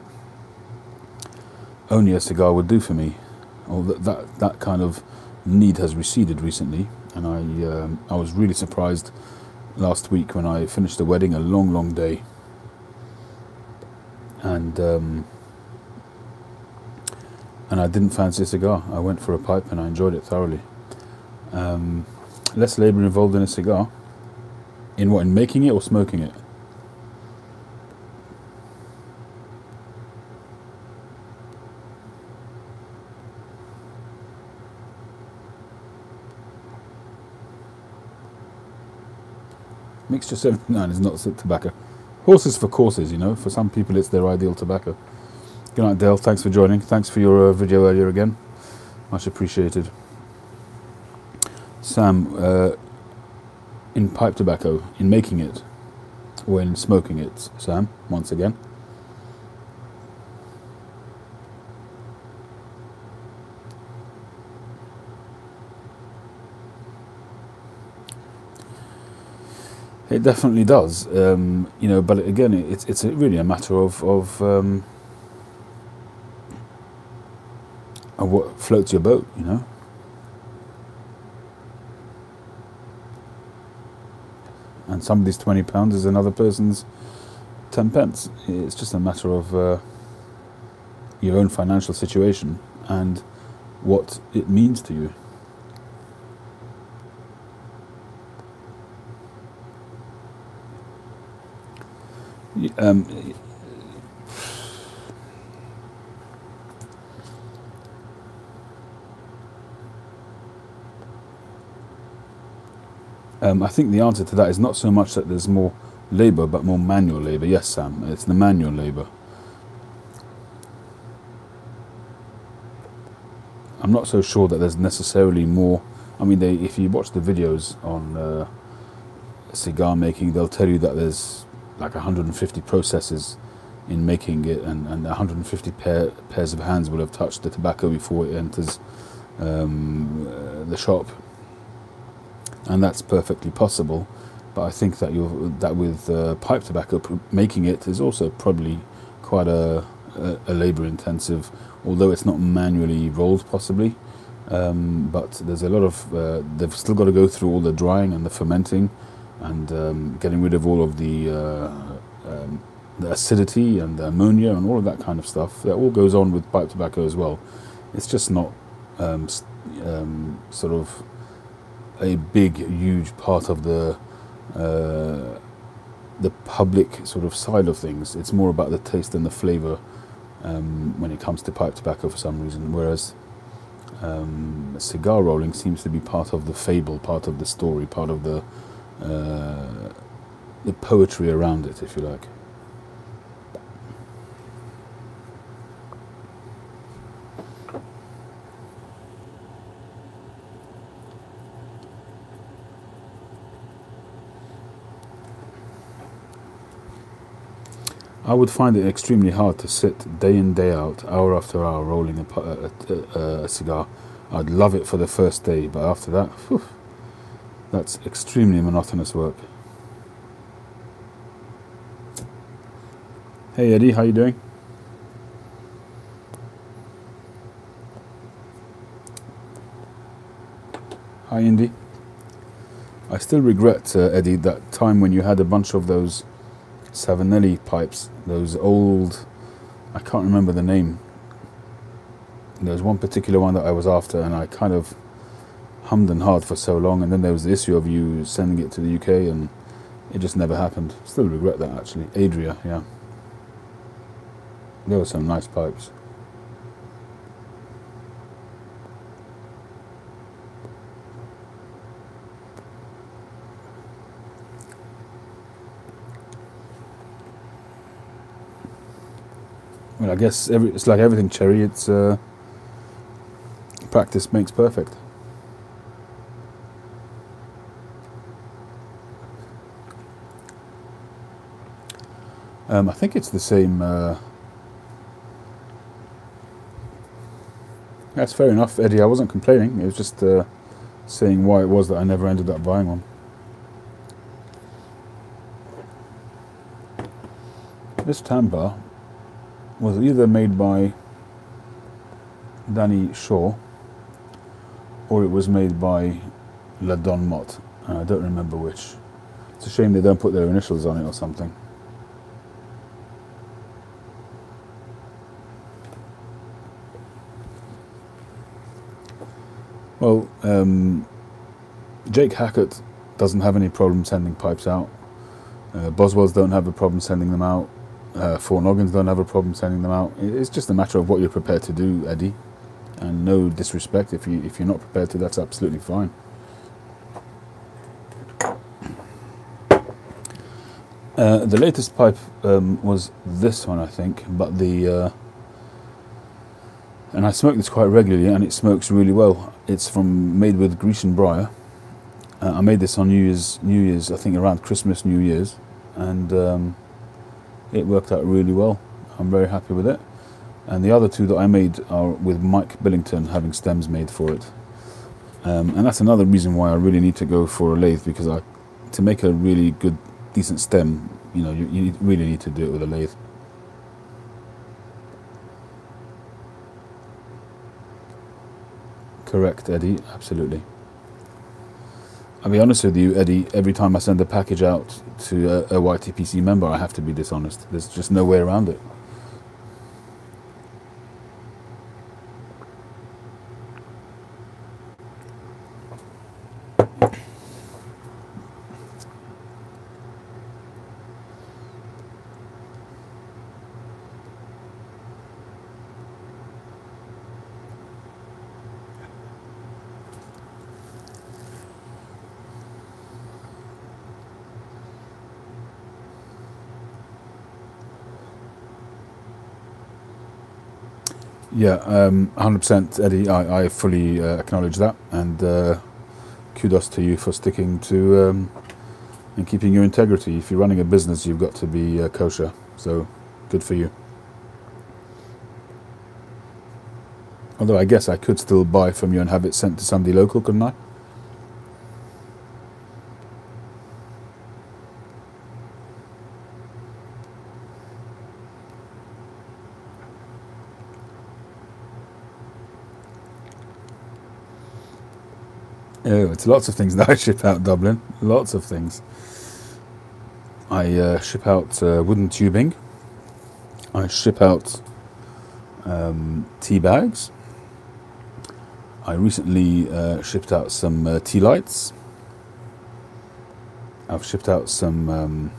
only a cigar would do for me. Or that kind of need has receded recently, and I was really surprised last week when I finished the wedding, a long day, and I didn't fancy a cigar. I went for a pipe and I enjoyed it thoroughly. Less labour involved in a cigar. In what? In making it or smoking it? Mixture 79 is not tobacco. Horses for courses, you know. For some people it's their ideal tobacco. Good night, Dale. Thanks for joining. Thanks for your video earlier again. Much appreciated. Sam, in pipe tobacco, in making it, or in smoking it, Sam, once again. It definitely does, you know. But again, it's really a matter of what floats your boat, you know. And somebody's £20 is another person's 10 pence. It's just a matter of your own financial situation and what it means to you. I think the answer to that is not so much that there's more labour, but more manual labour. Yes, Sam, it's the manual labour. I'm not so sure that there's necessarily more. I mean, if you watch the videos on cigar making, they'll tell you that there's like 150 processes in making it, and 150 pairs of hands will have touched the tobacco before it enters the shop, and that's perfectly possible. But I think that with pipe tobacco, making it is also probably quite a labour intensive, although it's not manually rolled possibly. But there's a lot of they've still got to go through all the drying and the fermenting and getting rid of all of the acidity and the ammonia and all of that kind of stuff. That all goes on with pipe tobacco as well. It's just not sort of a big, huge part of the public sort of side of things. It's more about the taste and the flavour when it comes to pipe tobacco for some reason, whereas cigar rolling seems to be part of the fable, part of the story, part of the poetry around it, if you like. I would find it extremely hard to sit day in, day out, hour after hour, rolling a cigar. I'd love it for the first day, but after that, whew, that's extremely monotonous work. Hey Eddie, how you doing? Hi Indy. I still regret, Eddie, that time when you had a bunch of those Savinelli pipes, those old, I can't remember the name. There was one particular one that I was after, and I kind of hummed and hawed for so long, and then there was the issue of you sending it to the UK, and it just never happened. Still regret that, actually. Adria, yeah. There were some nice pipes. Well, I guess it's like everything, Cherry. It's practice makes perfect. I think it's the same. That's fair enough, Eddie. I wasn't complaining. It was just saying why it was that I never ended up buying one. This Tampa was either made by Danny Shaw or it was made by La Don Mott. I don't remember which. It's a shame they don't put their initials on it or something. Well, Jake Hackett doesn't have any problem sending pipes out. Boswells don't have a problem sending them out. Four Noggins don't have a problem sending them out. It's just a matter of what you're prepared to do, Eddie. And no disrespect, if you're not prepared to, that's absolutely fine. The latest pipe was this one, I think, but and I smoke this quite regularly, and it smokes really well. It's made with Grecian briar. I made this on New Year's, I think around Christmas, New Year's, and it worked out really well. I'm very happy with it. And the other two that I made are with Mike Billington, having stems made for it. And that's another reason why I really need to go for a lathe, because to make a really good, decent stem, you really need to do it with a lathe. Correct, Eddie, absolutely. I'll be honest with you, Eddie, every time I send a package out to a YTPC member, I have to be dishonest. There's just no way around it. Yeah, 100%, Eddie. I fully acknowledge that, and kudos to you for sticking to and keeping your integrity. If you're running a business, you've got to be kosher. So, good for you. Although I guess I could still buy from you and have it sent to somebody local, couldn't I? Oh, it's lots of things that I ship out Dublin. Lots of things. I ship out wooden tubing. I ship out tea bags. I recently shipped out some tea lights. I've shipped out some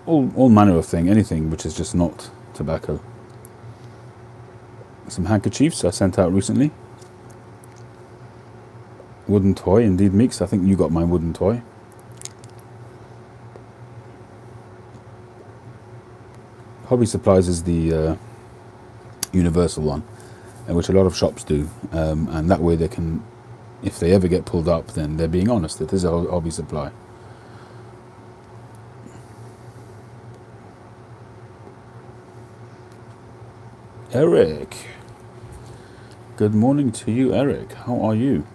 all manner of thing, anything which is just not tobacco. Some handkerchiefs I sent out recently. Wooden toy, indeed, Meeks. I think you got my wooden toy. Hobby Supplies is the universal one, which a lot of shops do, and that way they can, if they ever get pulled up, then they're being honest. It is a hobby supply. Eric. Good morning to you, Eric. How are you?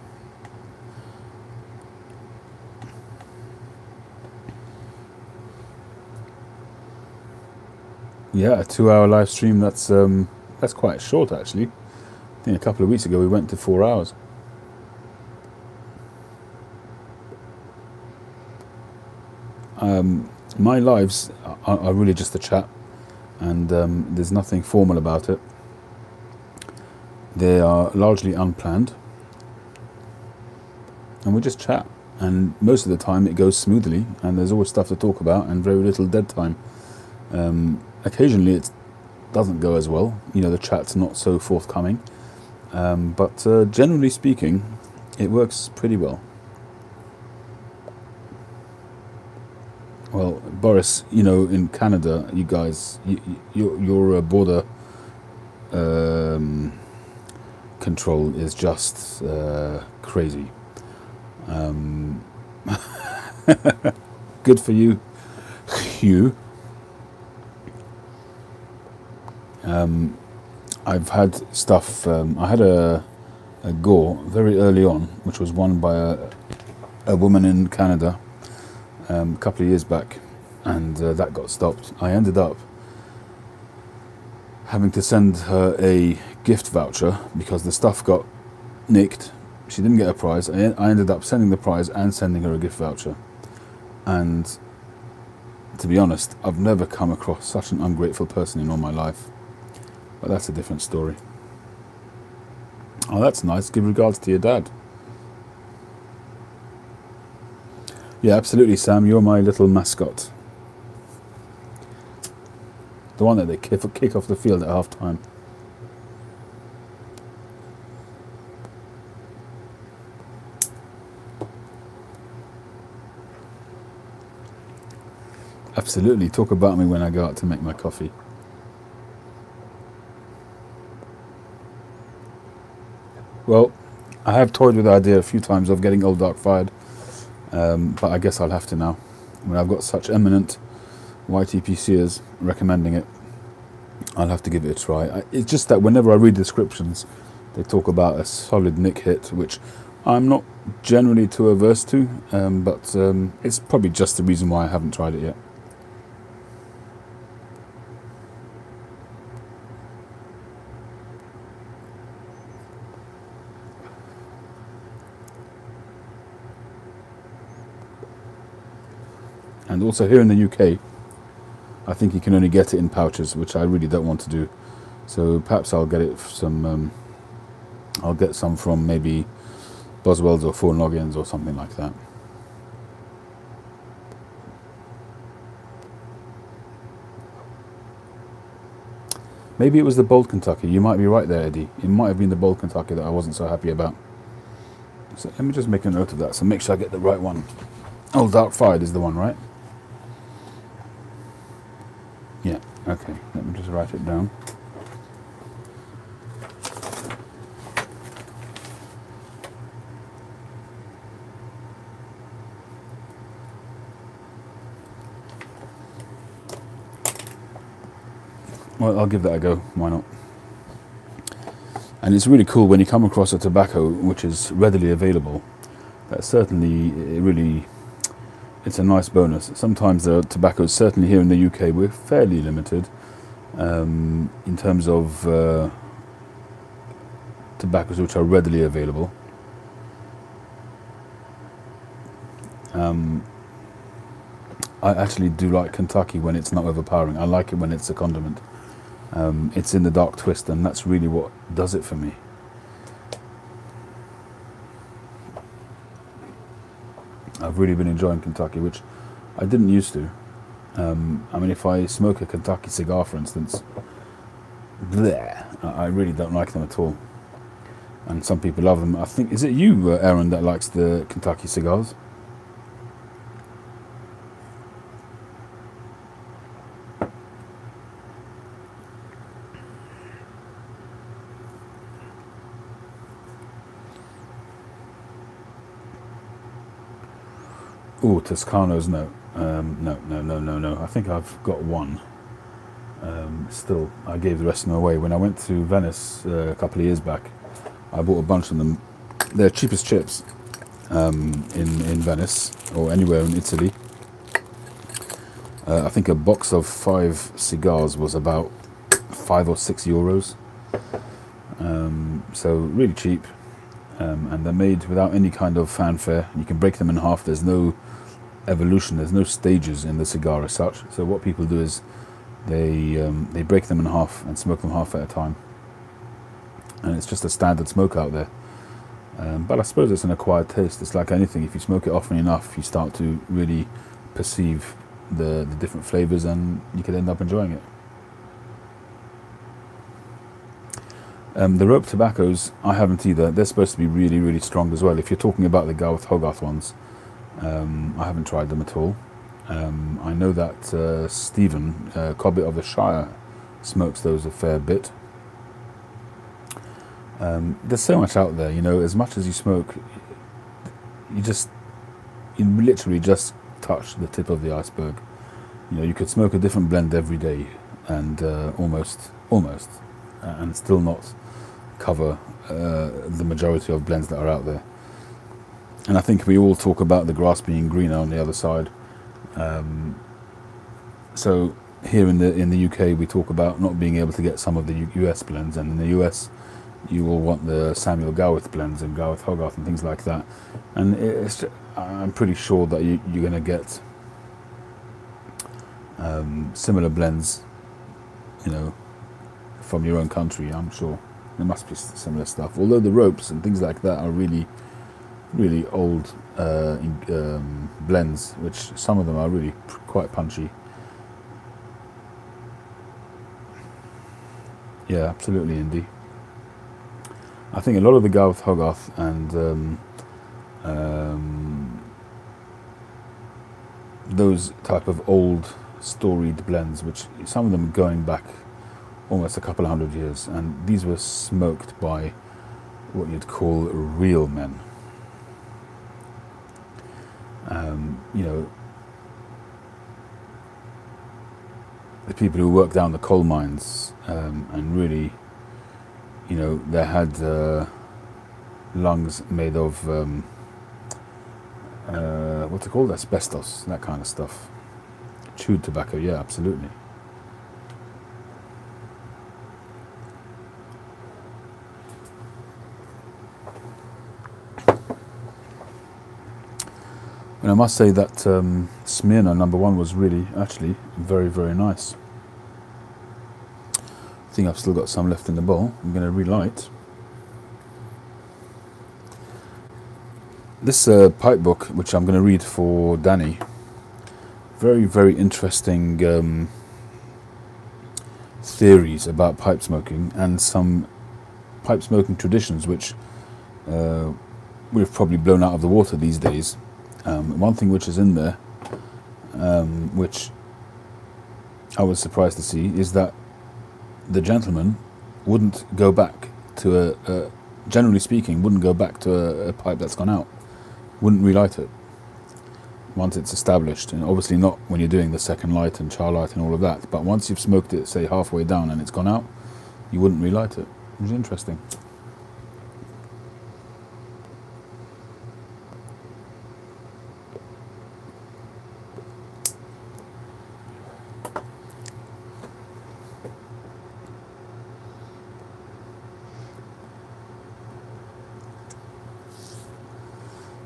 Yeah, a 2-hour live stream. That's quite short, actually. I think a couple of weeks ago we went to 4 hours. My lives are really just a chat, and there's nothing formal about it. They are largely unplanned, and we just chat. And most of the time it goes smoothly, and there's always stuff to talk about, and very little dead time. Occasionally it doesn't go as well, you know, the chat's not so forthcoming, but generally speaking it works pretty well. Well, Boris, you know, in Canada, you guys, your border control is just crazy. Good for you, Hugh. I've had stuff. I had a gore very early on, which was won by a woman in Canada a couple of years back, and that got stopped. I ended up having to send her a gift voucher because the stuff got nicked. She didn't get a prize. I ended up sending the prize and sending her a gift voucher. And to be honest, I've never come across such an ungrateful person in all my life. But that's a different story. Oh, that's nice. Give regards to your dad. Yeah, absolutely, Sam. You're my little mascot. The one that they kick off the field at half time. Absolutely. Talk about me when I go out to make my coffee. Well, I have toyed with the idea a few times of getting Old Dark fired, but I guess I'll have to now. When I've got such eminent YTPCers recommending it, I'll have to give it a try. It's just that whenever I read descriptions, they talk about a solid nick hit, which I'm not generally too averse to, but it's probably just the reason why I haven't tried it yet. And also here in the UK, I think you can only get it in pouches, which I really don't want to do. So perhaps I'll get it some. I'll get some from maybe Boswell's or Four Noggins or something like that. Maybe it was the Bold Kentucky. You might be right there, Eddie. It might have been the Bold Kentucky that I wasn't so happy about. So let me just make a note of that, so make sure I get the right one. Old Dark Fired is the one, right? Yeah, okay. Let me just write it down. Well, I'll give that a go. Why not? And it's really cool when you come across a tobacco which is readily available. That certainly, it's a nice bonus. Sometimes the tobaccos, certainly here in the UK, we're fairly limited in terms of tobaccos which are readily available. I actually do like Kentucky when it's not overpowering. I like it when it's a condiment. It's in the dark twist, and that's really what does it for me. I've really been enjoying Kentucky, which I didn't used to. I mean, if I smoke a Kentucky cigar, for instance, bleh, I really don't like them at all. And some people love them. I think, is it you, Aaron, that likes the Kentucky cigars? Oh, Toscanos, no. No. I think I've got one. Still, I gave the rest of them away. When I went to Venice a couple of years back, I bought a bunch of them. They're cheapest chips in Venice or anywhere in Italy. I think a box of 5 cigars was about €5 or €6. So really cheap. And they're made without any kind of fanfare. You can break them in half. There's no evolution, there's no stages in the cigar as such. So what people do is they break them in half and smoke them half at a time, and it's just a standard smoke out there. But I suppose it's an acquired taste. It's like anything, if you smoke it often enough, you start to really perceive the different flavors, and you could end up enjoying it. The rope tobaccos, I haven't either. They're supposed to be really, really strong as well. If you're talking about the Garth Hogarth ones, I haven't tried them at all. I know that Stephen, Cobbett of the Shire, smokes those a fair bit. There's so much out there, you know. As much as you smoke, you literally just touch the tip of the iceberg. You know, you could smoke a different blend every day, and almost, and still not cover the majority of blends that are out there. And I think we all talk about the grass being greener on the other side. So here in the UK, we talk about not being able to get some of the US blends, and in the US, you will want the Samuel Gawith blends and Garth Hogarth and things like that. And I'm pretty sure that you're going to get similar blends, you know, from your own country. I'm sure there must be similar stuff. Although the ropes and things like that are really, really old blends, which some of them are really quite punchy. Yeah, absolutely, Indy. I think a lot of the Garth Hogarth and those type of old storied blends, which some of them going back almost a couple of 100 years, and these were smoked by what you'd call real men. You know, the people who worked down the coal mines, and really, you know, they had lungs made of what's it called, asbestos, that kind of stuff. Chewed tobacco, yeah, absolutely. And I must say that Smyrna #1 was really, actually, very, very nice. I think I've still got some left in the bowl. I'm going to relight. This pipe book, which I'm going to read for Danny, very, very interesting theories about pipe smoking and some pipe smoking traditions which we've probably blown out of the water these days. One thing which is in there, which I was surprised to see, is that the gentleman wouldn't go back to generally speaking, wouldn't go back to a pipe that's gone out, wouldn't relight it. once it's established, and obviously not when you're doing the second light and char light and all of that, but once you've smoked it, say halfway down and it's gone out, you wouldn't relight it. It was interesting.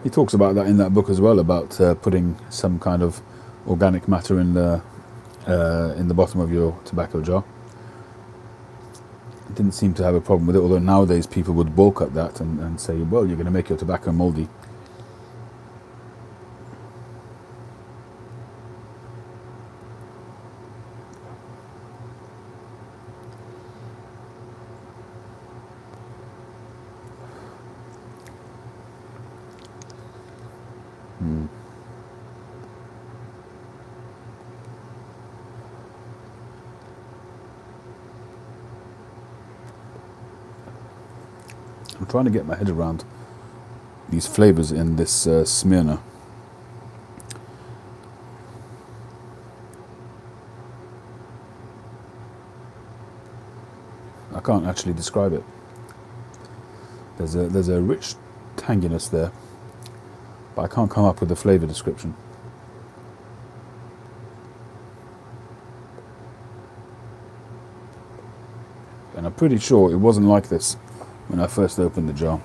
He talks about that in that book as well, about putting some kind of organic matter in the bottom of your tobacco jar. Didn't seem to have a problem with it, although nowadays people would balk at that and say, well, you're going to make your tobacco mouldy. I'm trying to get my head around these flavors in this Smyrna. I can't actually describe it. There's a rich tanginess there, but I can't come up with a flavor description. And I'm pretty sure it wasn't like this when I first opened the jar.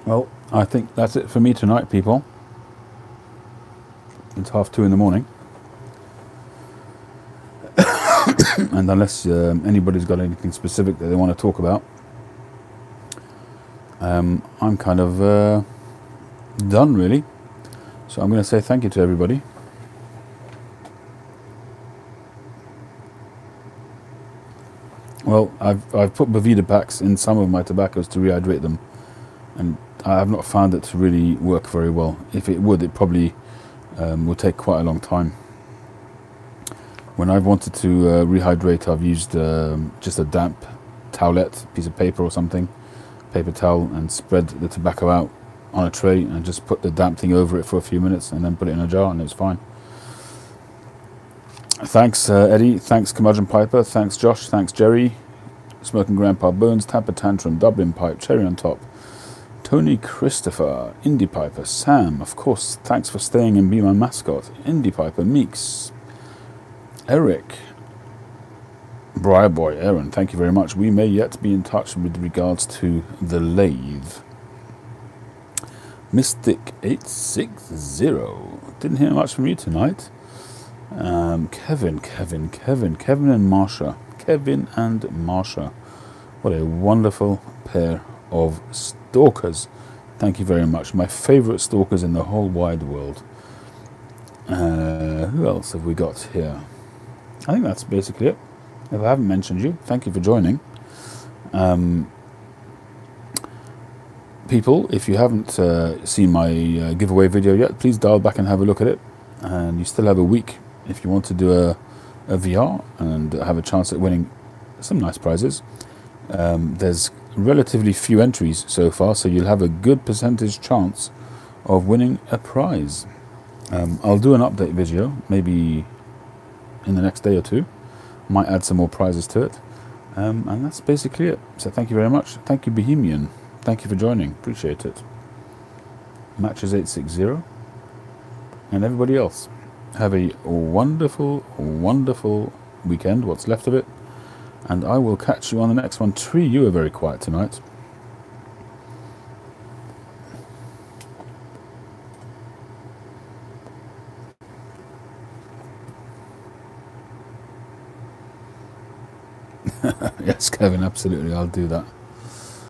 Well, I think that's it for me tonight, people. It's 2:30 in the morning. And unless anybody's got anything specific that they want to talk about, I'm kind of done, really. So I'm going to say thank you to everybody. Well, I've put Boveda packs in some of my tobaccos to rehydrate them, and I have not found it to really work very well. If it would, it probably would take quite a long time. When I've wanted to rehydrate, I've used just a damp towelette, piece of paper or something, paper towel, and spread the tobacco out on a tray and just put the damp thing over it for a few minutes and then put it in a jar, and it was fine. Thanks Eddie, thanks Curmudgeon Piper, thanks Josh, thanks Jerry, Smoking Grandpa Bones, Tamper Tantrum, Dublin Pipe, Cherry on Top, Tony Christopher, Indie Piper, Sam, of course, thanks for staying and be my mascot, Indie Piper, Meeks, Eric, Briar Boy, Aaron, thank you very much. We may yet be in touch with regards to the lathe. Mystic860, didn't hear much from you tonight. Kevin and Marsha. Kevin and Marsha. What a wonderful pair of stalkers. Thank you very much. My favourite stalkers in the whole wide world. Who else have we got here? I think that's basically it. If I haven't mentioned you, thank you for joining. People, if you haven't seen my giveaway video yet, please dial back and have a look at it. And you still have a week if you want to do a VR and have a chance at winning some nice prizes. There's relatively few entries so far, so you'll have a good percentage chance of winning a prize. I'll do an update video, maybe in the next day or two. Might add some more prizes to it. And that's basically it. So thank you very much. Thank you, Bohemian. Thank you for joining. Appreciate it. Matches860. And everybody else. Have a wonderful, wonderful weekend, what's left of it. And I will catch you on the next one. Tree, you are very quiet tonight. Yes, Kevin, absolutely. I'll do that.